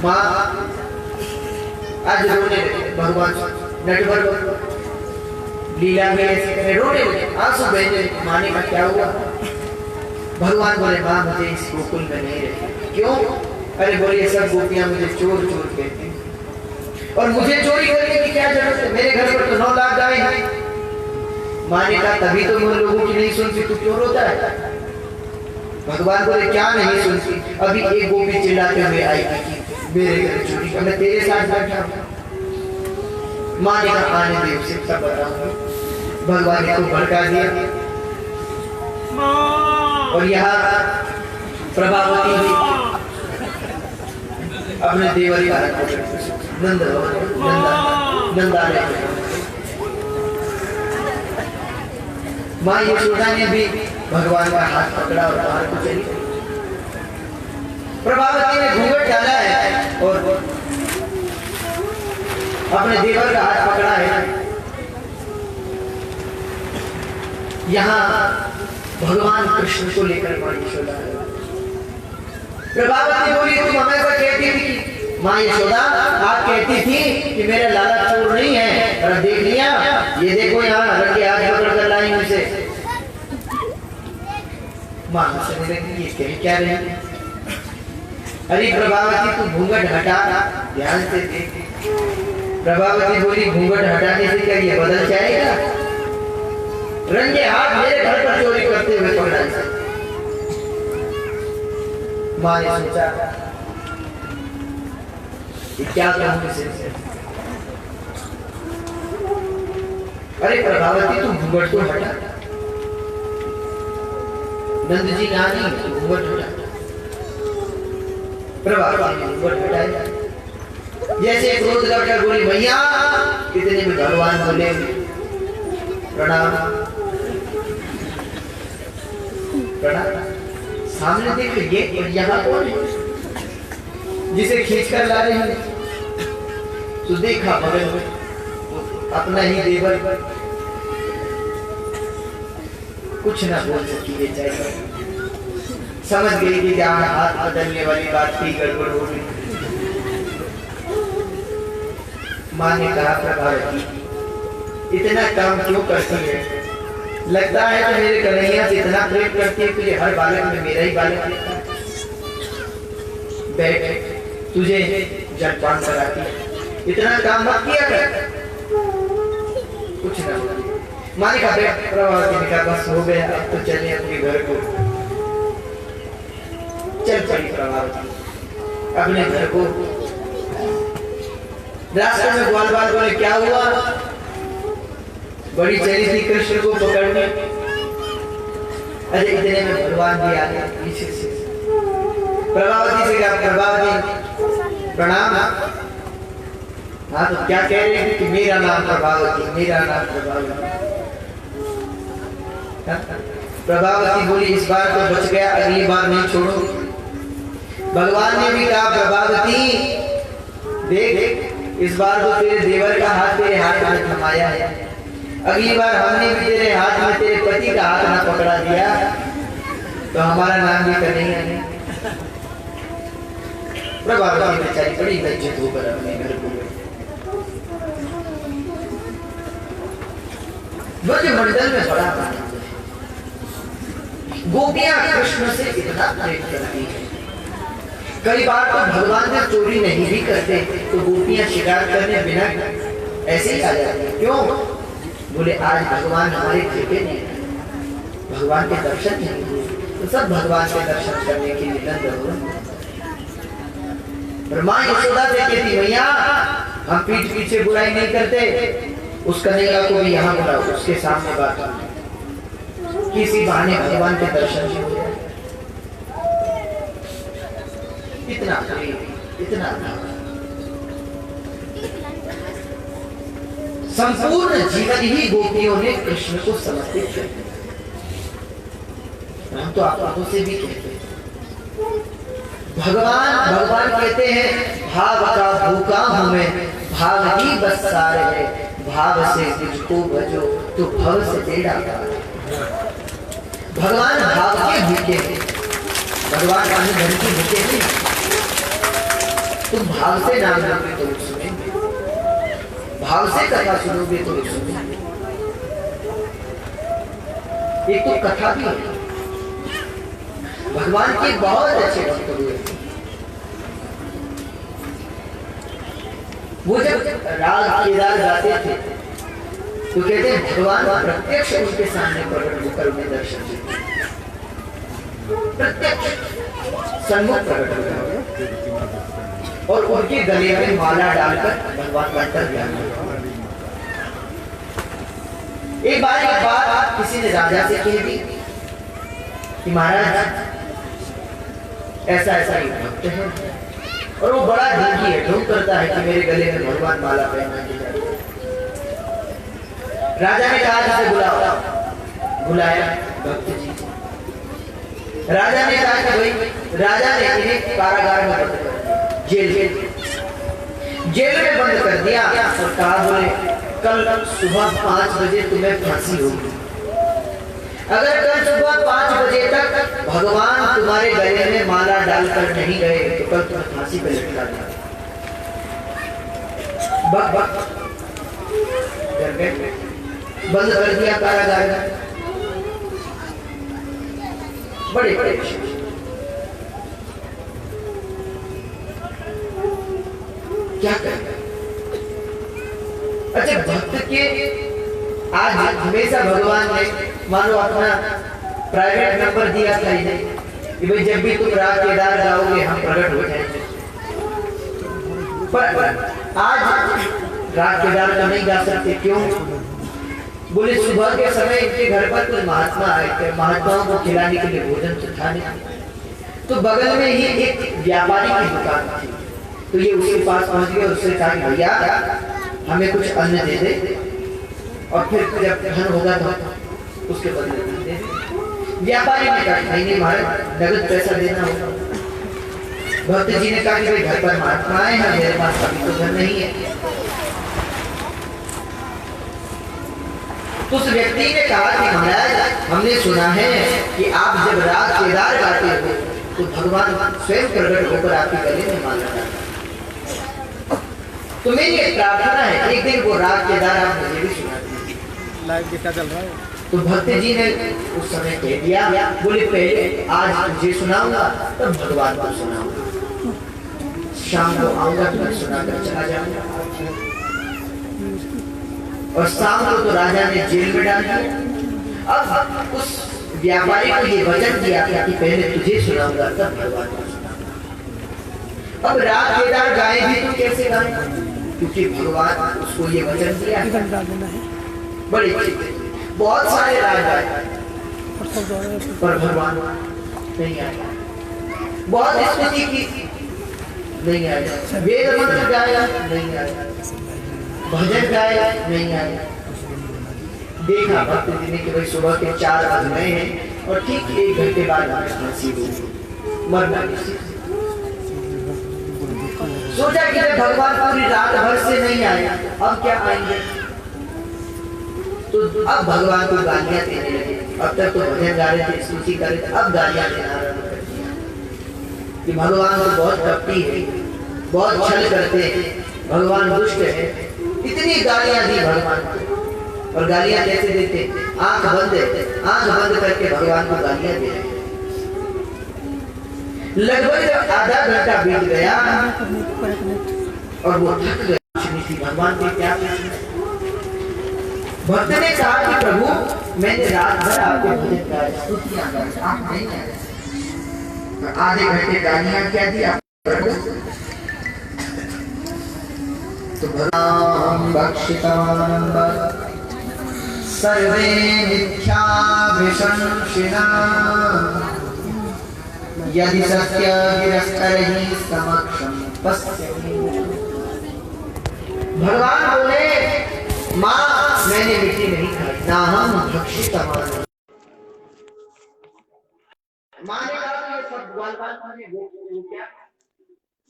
माँ आज रोने लगे, भगवान नटवर लीला में ऐसे करे, रोने लगे, आंसू बहने। माने का क्या हुआ? भगवान बोले माँ मुझे इस गोकुल में नहीं रहे। क्यों? अरे बोले सब गोपियां मुझे चोर चोर कहती हैं, और मुझे चोरी करने की क्या जरूरत है? मेरे घर पर तो 9 लाख गाय हैं। माने का तभी तो मैं लोगों की नहीं सुनती, तू क्यों रोता है? भगवान बोले क्या नहीं सुनती? अभी एक गोपी चिल्लाते हुए आई मेरे घर चोरी का, मैं तेरे साथ बैठा हूं। माने का आने दे, उसे सब बताऊंगी। भगवान ने को भड़का दिया, और यहाँ प्रभावती भी अपने देवर का नंदा माँ यशोदा ने भी भगवान का हाथ पकड़ा और बाहर को चली। प्रभावती ने घूंघट डाला है और अपने देवर का हाथ पकड़ा है। यहाँ भगवान कृष्ण को लेकर माँ यशोदा है। प्रभावती बोली तुम हमें को कहती थी, माँ यशोदा आप कहती थी कि मेरा लाला चोर नहीं है, पर देख लिया, ये देखो यहाँ रंगे हाथ पकड़ कर लाई मुझे। माँ समझ रही ये कह क्या रही? अरे प्रभावती तू घूंघट हटा, ध्यान से देख। प्रभावती बोली घूंघट हटाने से क्या ये बदल जाएगा? रंगे हाथ मेरे घर पर चोरी करते हुए पकड़ा जाए। माँ ने सोचा क्या कहूं इसे? अरे प्रभावती तू घूंघट को हटा, नंद जी नानी तू घूंघट हटा। प्रभावती ने घूंघट हटाया, जैसे क्रोध लौटकर बोली भैया, इतने में भगवान बोले प्रणाम प्रणाम। सामने देख ये यहाँ कौन है जिसे खींच कर ला रहे हैं? तो देखा मगर अपना ही देवर, कुछ ना बोल सकी बेचारी, समझ गई कि क्या हाथ बदलने वाली बात की गड़बड़ हो गई। माँ ने कहा प्रभावती इतना काम क्यों करती है? लगता है कि मेरे कन्हैया से इतना प्रेम करती है, तुझे हर बालक में मेरा ही बालक लगता है। बैठ, तुझे जलपान कराती है, इतना काम मत किया कर, कुछ ना बोली। माँ ने कहा प्रभावती ने कहा बस हो गया, अब तो चले अपने घर को। चल पड़ी प्रभावती अपने घर को। रास्ते में ग्वाल बाल बोले क्या हुआ? बड़ी चली थी कृष्ण को पकड़ने। अरे इतने में भगवान भी आ गया पीछे से। प्रभावती से कहा प्रभावती प्रणाम। हाँ तो क्या कह रहे हैं कि मेरा नाम प्रभावती, मेरा नाम प्रभावती। प्रभावती बोली इस बार तो बच गया, अगली बार नहीं छोड़ो। भगवान ने भी कहा प्रभावती देख, इस बार तो तेरे देवर का हाथ तेरे हाथ में थमाया है, अगली बार हमने भी तेरे हाथ में तेरे पति का हाथ ना पकड़ा दिया तो हमारा नाम भी कन्हैया नहीं। प्रभावती बेचारी बड़ी लज्जित होकर अपने घर को गई। ब्रजमंडल में बड़ा आनंद है। गोपियां कृष्ण से इतना प्रेम करती है। कई बार तो भगवान जब चोरी नहीं भी करते तो गोपियां शिकार करने बिना ऐसे ही आ जाती है। क्यों? बोले आज भगवान हमारे खेते नहीं, भगवान के दर्शन नहीं हुए, तो सब भगवान के दर्शन करने के लिए नंद हो। माँ यशोदा से कहती भैया हम पीठ पीछे बुराई नहीं करते, उस कन्हैया को भी यहाँ बुलाओ, उसके सामने बात किसी बहाने भगवान के दर्शन हो जाए। इतना इतना संपूर्ण जीवन ही गोपियों ने कृष्ण को समर्पित कर दिया। हम तो आप लोगों से भी कहते हैं भगवान भगवान कहते हैं भाव का भूखा हूं मैं, भाव ही बस सारे है, भाव से मुझको भजो तो भव से टेढ़ा पार। भगवान भाव के भूखे हैं, भगवान अपने धन की भूखे नहीं। तुम भाव से नाम लोगे तो सुनेंगे, भाव से कथा सुनोगे तो सुनेंगे। एक तो कथा भी है, भगवान के बहुत अच्छे भक्त हुए। वो जब राग केदार गाते थे तो कहते हैं भगवान प्रत्यक्ष उनके सामने प्रकट होकर उन्हें दर्शन देते, प्रत्यक्ष सन्मुख प्रकट होकर और उनके गले में माला डालकर भगवान बनकर ज्ञान। एक बात किसी ने राजा से कह दी कि महाराज ऐसा ऐसा ही भक्त है और वो बड़ा ढोंगी है, ढोंग करता है कि मेरे गले में भगवान माला पहना के जाए। राजा ने कहा जिसे बुलाओ, बुलाया भक्त जी। राजा ने कहा कि भाई, राजा ने इन्हें कारागार में बंद कर दिया, जेल में बंद कर दिया और कहा बोले कल सुबह 5 बजे तुम्हें फांसी होगी। अगर कल सुबह 5 बजे तक भगवान तुम्हारे गले में माला डालकर नहीं गए तो कल तुम्हें फांसी पे लटका देंगे। बंद कर दिया कारागार में। बड़े बड़े क्या करें। अच्छा, भक्त के आज हमेशा भगवान ने मानो अपना प्राइवेट नंबर दिया था कि भाई जब भी तुम राग केदार गाओगे हम प्रकट हो जाएंगे। पर आज राग केदार का नहीं गा सकते, क्यों? बोले सुबह के समय इनके घर पर कुछ महात्मा आए थे, महात्माओं को खिलाने के लिए भोजन तो था नहीं, तो बगल में ही एक व्यापारी की दुकान थी, तो ये उसके पास पहुंच गए, उससे कहा कि भैया हमें कुछ अन्न दे दे और फिर जब धन होगा तो उसके बदले दे दे। व्यापारी ने कहा नहीं नहीं महाराज नगद पैसा देना होगा। भक्त जी ने कहा कि भाई घर पर महात्मा आए हैं, मेरे पास अभी तो धन नहीं है। तो उस व्यक्ति ने कहा कि महाराज हमने सुना है कि आप जब राग केदार गाते हो तो भगवान स्वयं प्रकट होकर आपके गले में माला डालते हैं। तो मेरी एक प्रार्थना है एक दिन वो राग केदार आप मुझे भी सुना दीजिए। लाइव क्या चल रहा है? तो भक्त जी ने उस समय कह दिया, बोले पहले आज तुझे सुनाऊंगा तब भगवान को सुनाऊंगा, शाम को आऊंगा तो सुनाकर चला जाऊंगा। और शाम को तो राजा ने जेल में डाल दिया। अब उस व्यापारी को ये वचन दिया था कि पहले तुझे सुनाऊंगा तब भगवान को सुनाऊंगा। अब राग केदार गाए भी तो कैसे गाए, क्योंकि भगवान उसको ये वचन दिया। बड़ी बहुत सारे राग गाए पर भगवान नहीं आया। बहुत स्तुति की नहीं आया, वेद मंत्र गाया नहीं आया, भजन गाया नहीं आया। देखा भक्त जी ने कि भाई सुबह के 4 बज गए हैं और ठीक 1 घंटे बाद हमें फांसी होगी, मरना निश्चित। सोचा कि भगवान पूरी रात भर से नहीं आया, अब क्या आएंगे। तो अब भगवान को गालियां देने लगे। अब तक तो भजन गा रहे थे, स्तुति कर रहे थे, अब गालियां देना आरंभ कर दिया कि भगवान तो बहुत कपटी है, बहुत छल करते हैं, भगवान दुष्ट है। इतनी गालियां दी भगवान को। और गालियां कैसे देते? आंख बंद करके भगवान को गालियां दे रहे। लगभग जब आधा घंटा बीत गया और वो थक गए, भगवान को क्या पूछना। भक्त ने कहा कि प्रभु मैंने रात भर आपके भजन गाए, स्तुतियां गाई, आप नहीं आए। आधे घंटे गालियां क्या दी प्रभु? तो भगवान बक्षितानंद सर्वे मिथ्या विशंसिना यदि सत्य गिरस्तरहि समक्षम पश्यति। भगवान बोले माँ मैंने मिट्टी नहीं खाई, ना हम भक्षित। माँ ने कहा ये सब भगवान बोले वो क्या?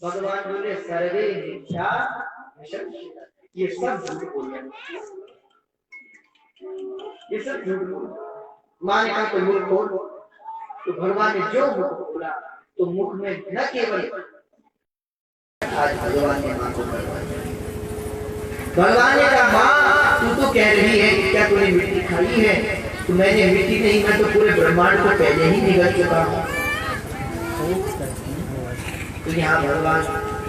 भगवान बोले सर्वे मिथ्या ये सब झूठ बोल रहे हैं, ये सब झूठ बोल। मां ने कहा कोई मुख खोल, तो भगवान ने जो मुख खोला तो मुख में न केवल आज भगवान ने मां को करवाया। भगवान ने कहा मां तू तो कह रही है कि क्या तूने मिट्टी खाई है? तो मैंने मिट्टी नहीं, मैं तो पूरे ब्रह्मांड को पहले ही निगल चुका हूँ। तो यहाँ भगवान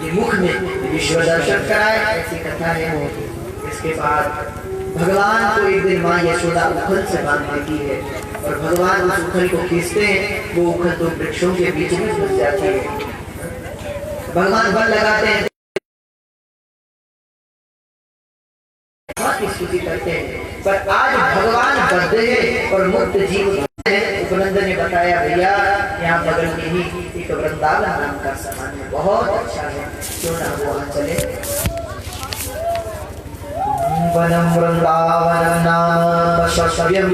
ये मुख में विश्व दर्शन कराए, ऐसी कथा है। इसके बाद भगवान को एक दिन माँ यशोदा उखल से बांध देती है और भगवान उस उखल को खींचते हैं, वो उखल तो वृक्षों के बीच में घुस जाती है। भगवान बल लगाते हैं, स्तुति करते हैं, पर आज भगवान बद्ध है और मुक्त जीव है। उपनंद ने बताया भैया यहाँ बगल में ही एक वृंदावन नाम का स्थान है, बहुत अच्छा है, क्यों ना वहाँ चले। वनम वृंदावनम नाम शव्यम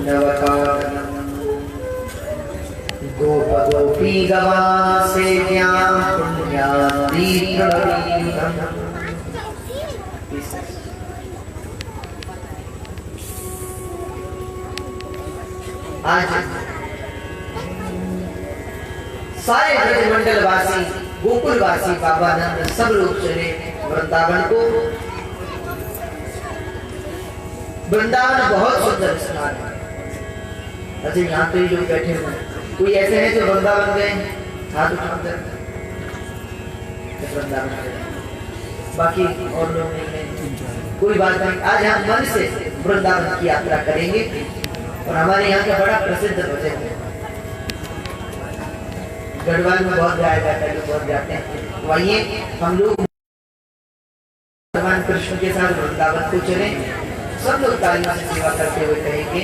नवकाननम गोप गोपी गवा सेव्याम पुण्याति प्रवीणम। आज सारे ब्रजमंडल वासी, गोकुल वासी, बाबा नंद सब लोग चले वृंदावन को। वृंदावन बहुत सुंदर स्थान है। अच्छा यहाँ तो ही लोग बैठे हुए हैं, कोई ऐसे हैं जो वृंदावन गए? हाथ उठाकर वृंदावन गए, बाकी और लोग नहीं गए, कोई बात नहीं। आज हम मन से वृंदावन की यात्रा करेंगे और हमारे यहाँ का बड़ा प्रसिद्ध भजन है, गढ़वाल में बहुत गाया जाता है, लोग बहुत जाते हैं। तो आइए हम लोग भगवान कृष्ण के साथ वृंदावन को चले। सब लोग तालियों से सेवा करते हुए कहेंगे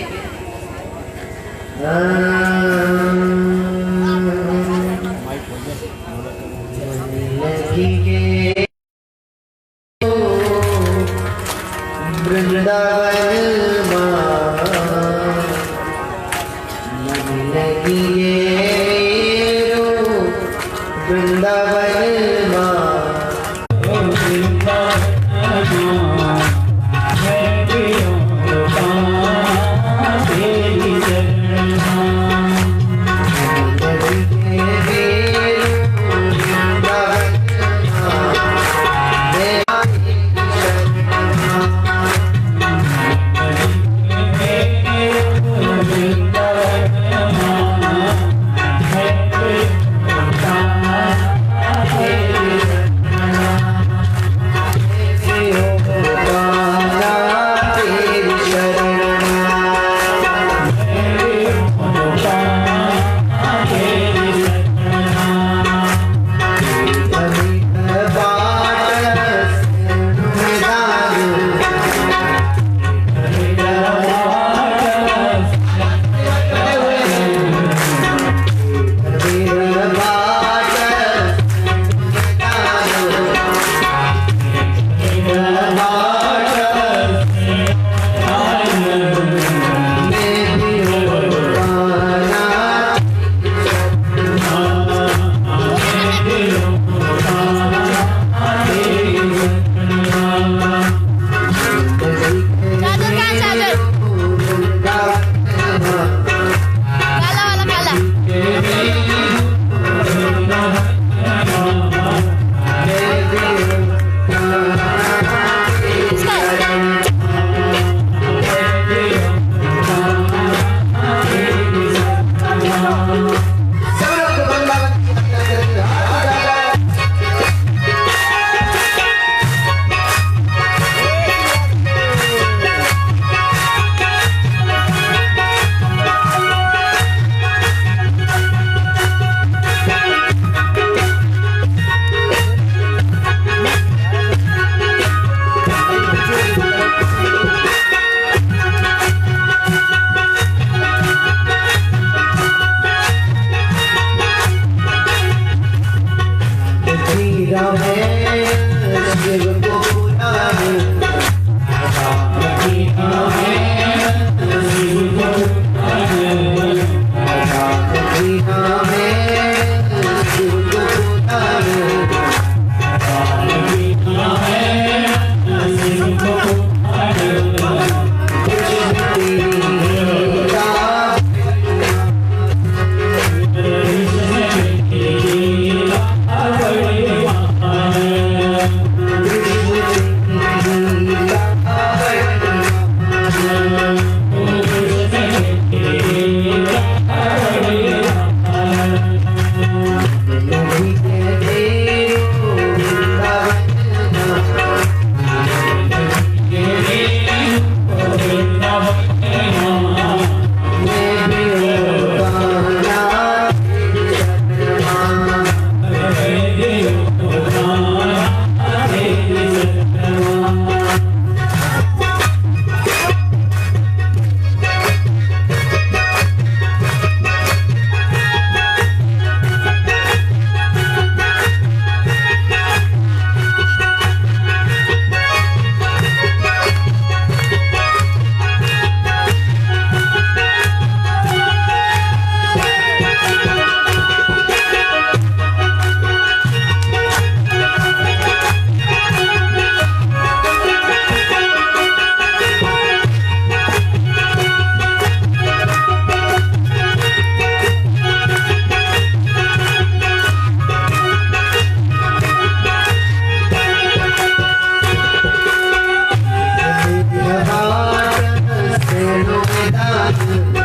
से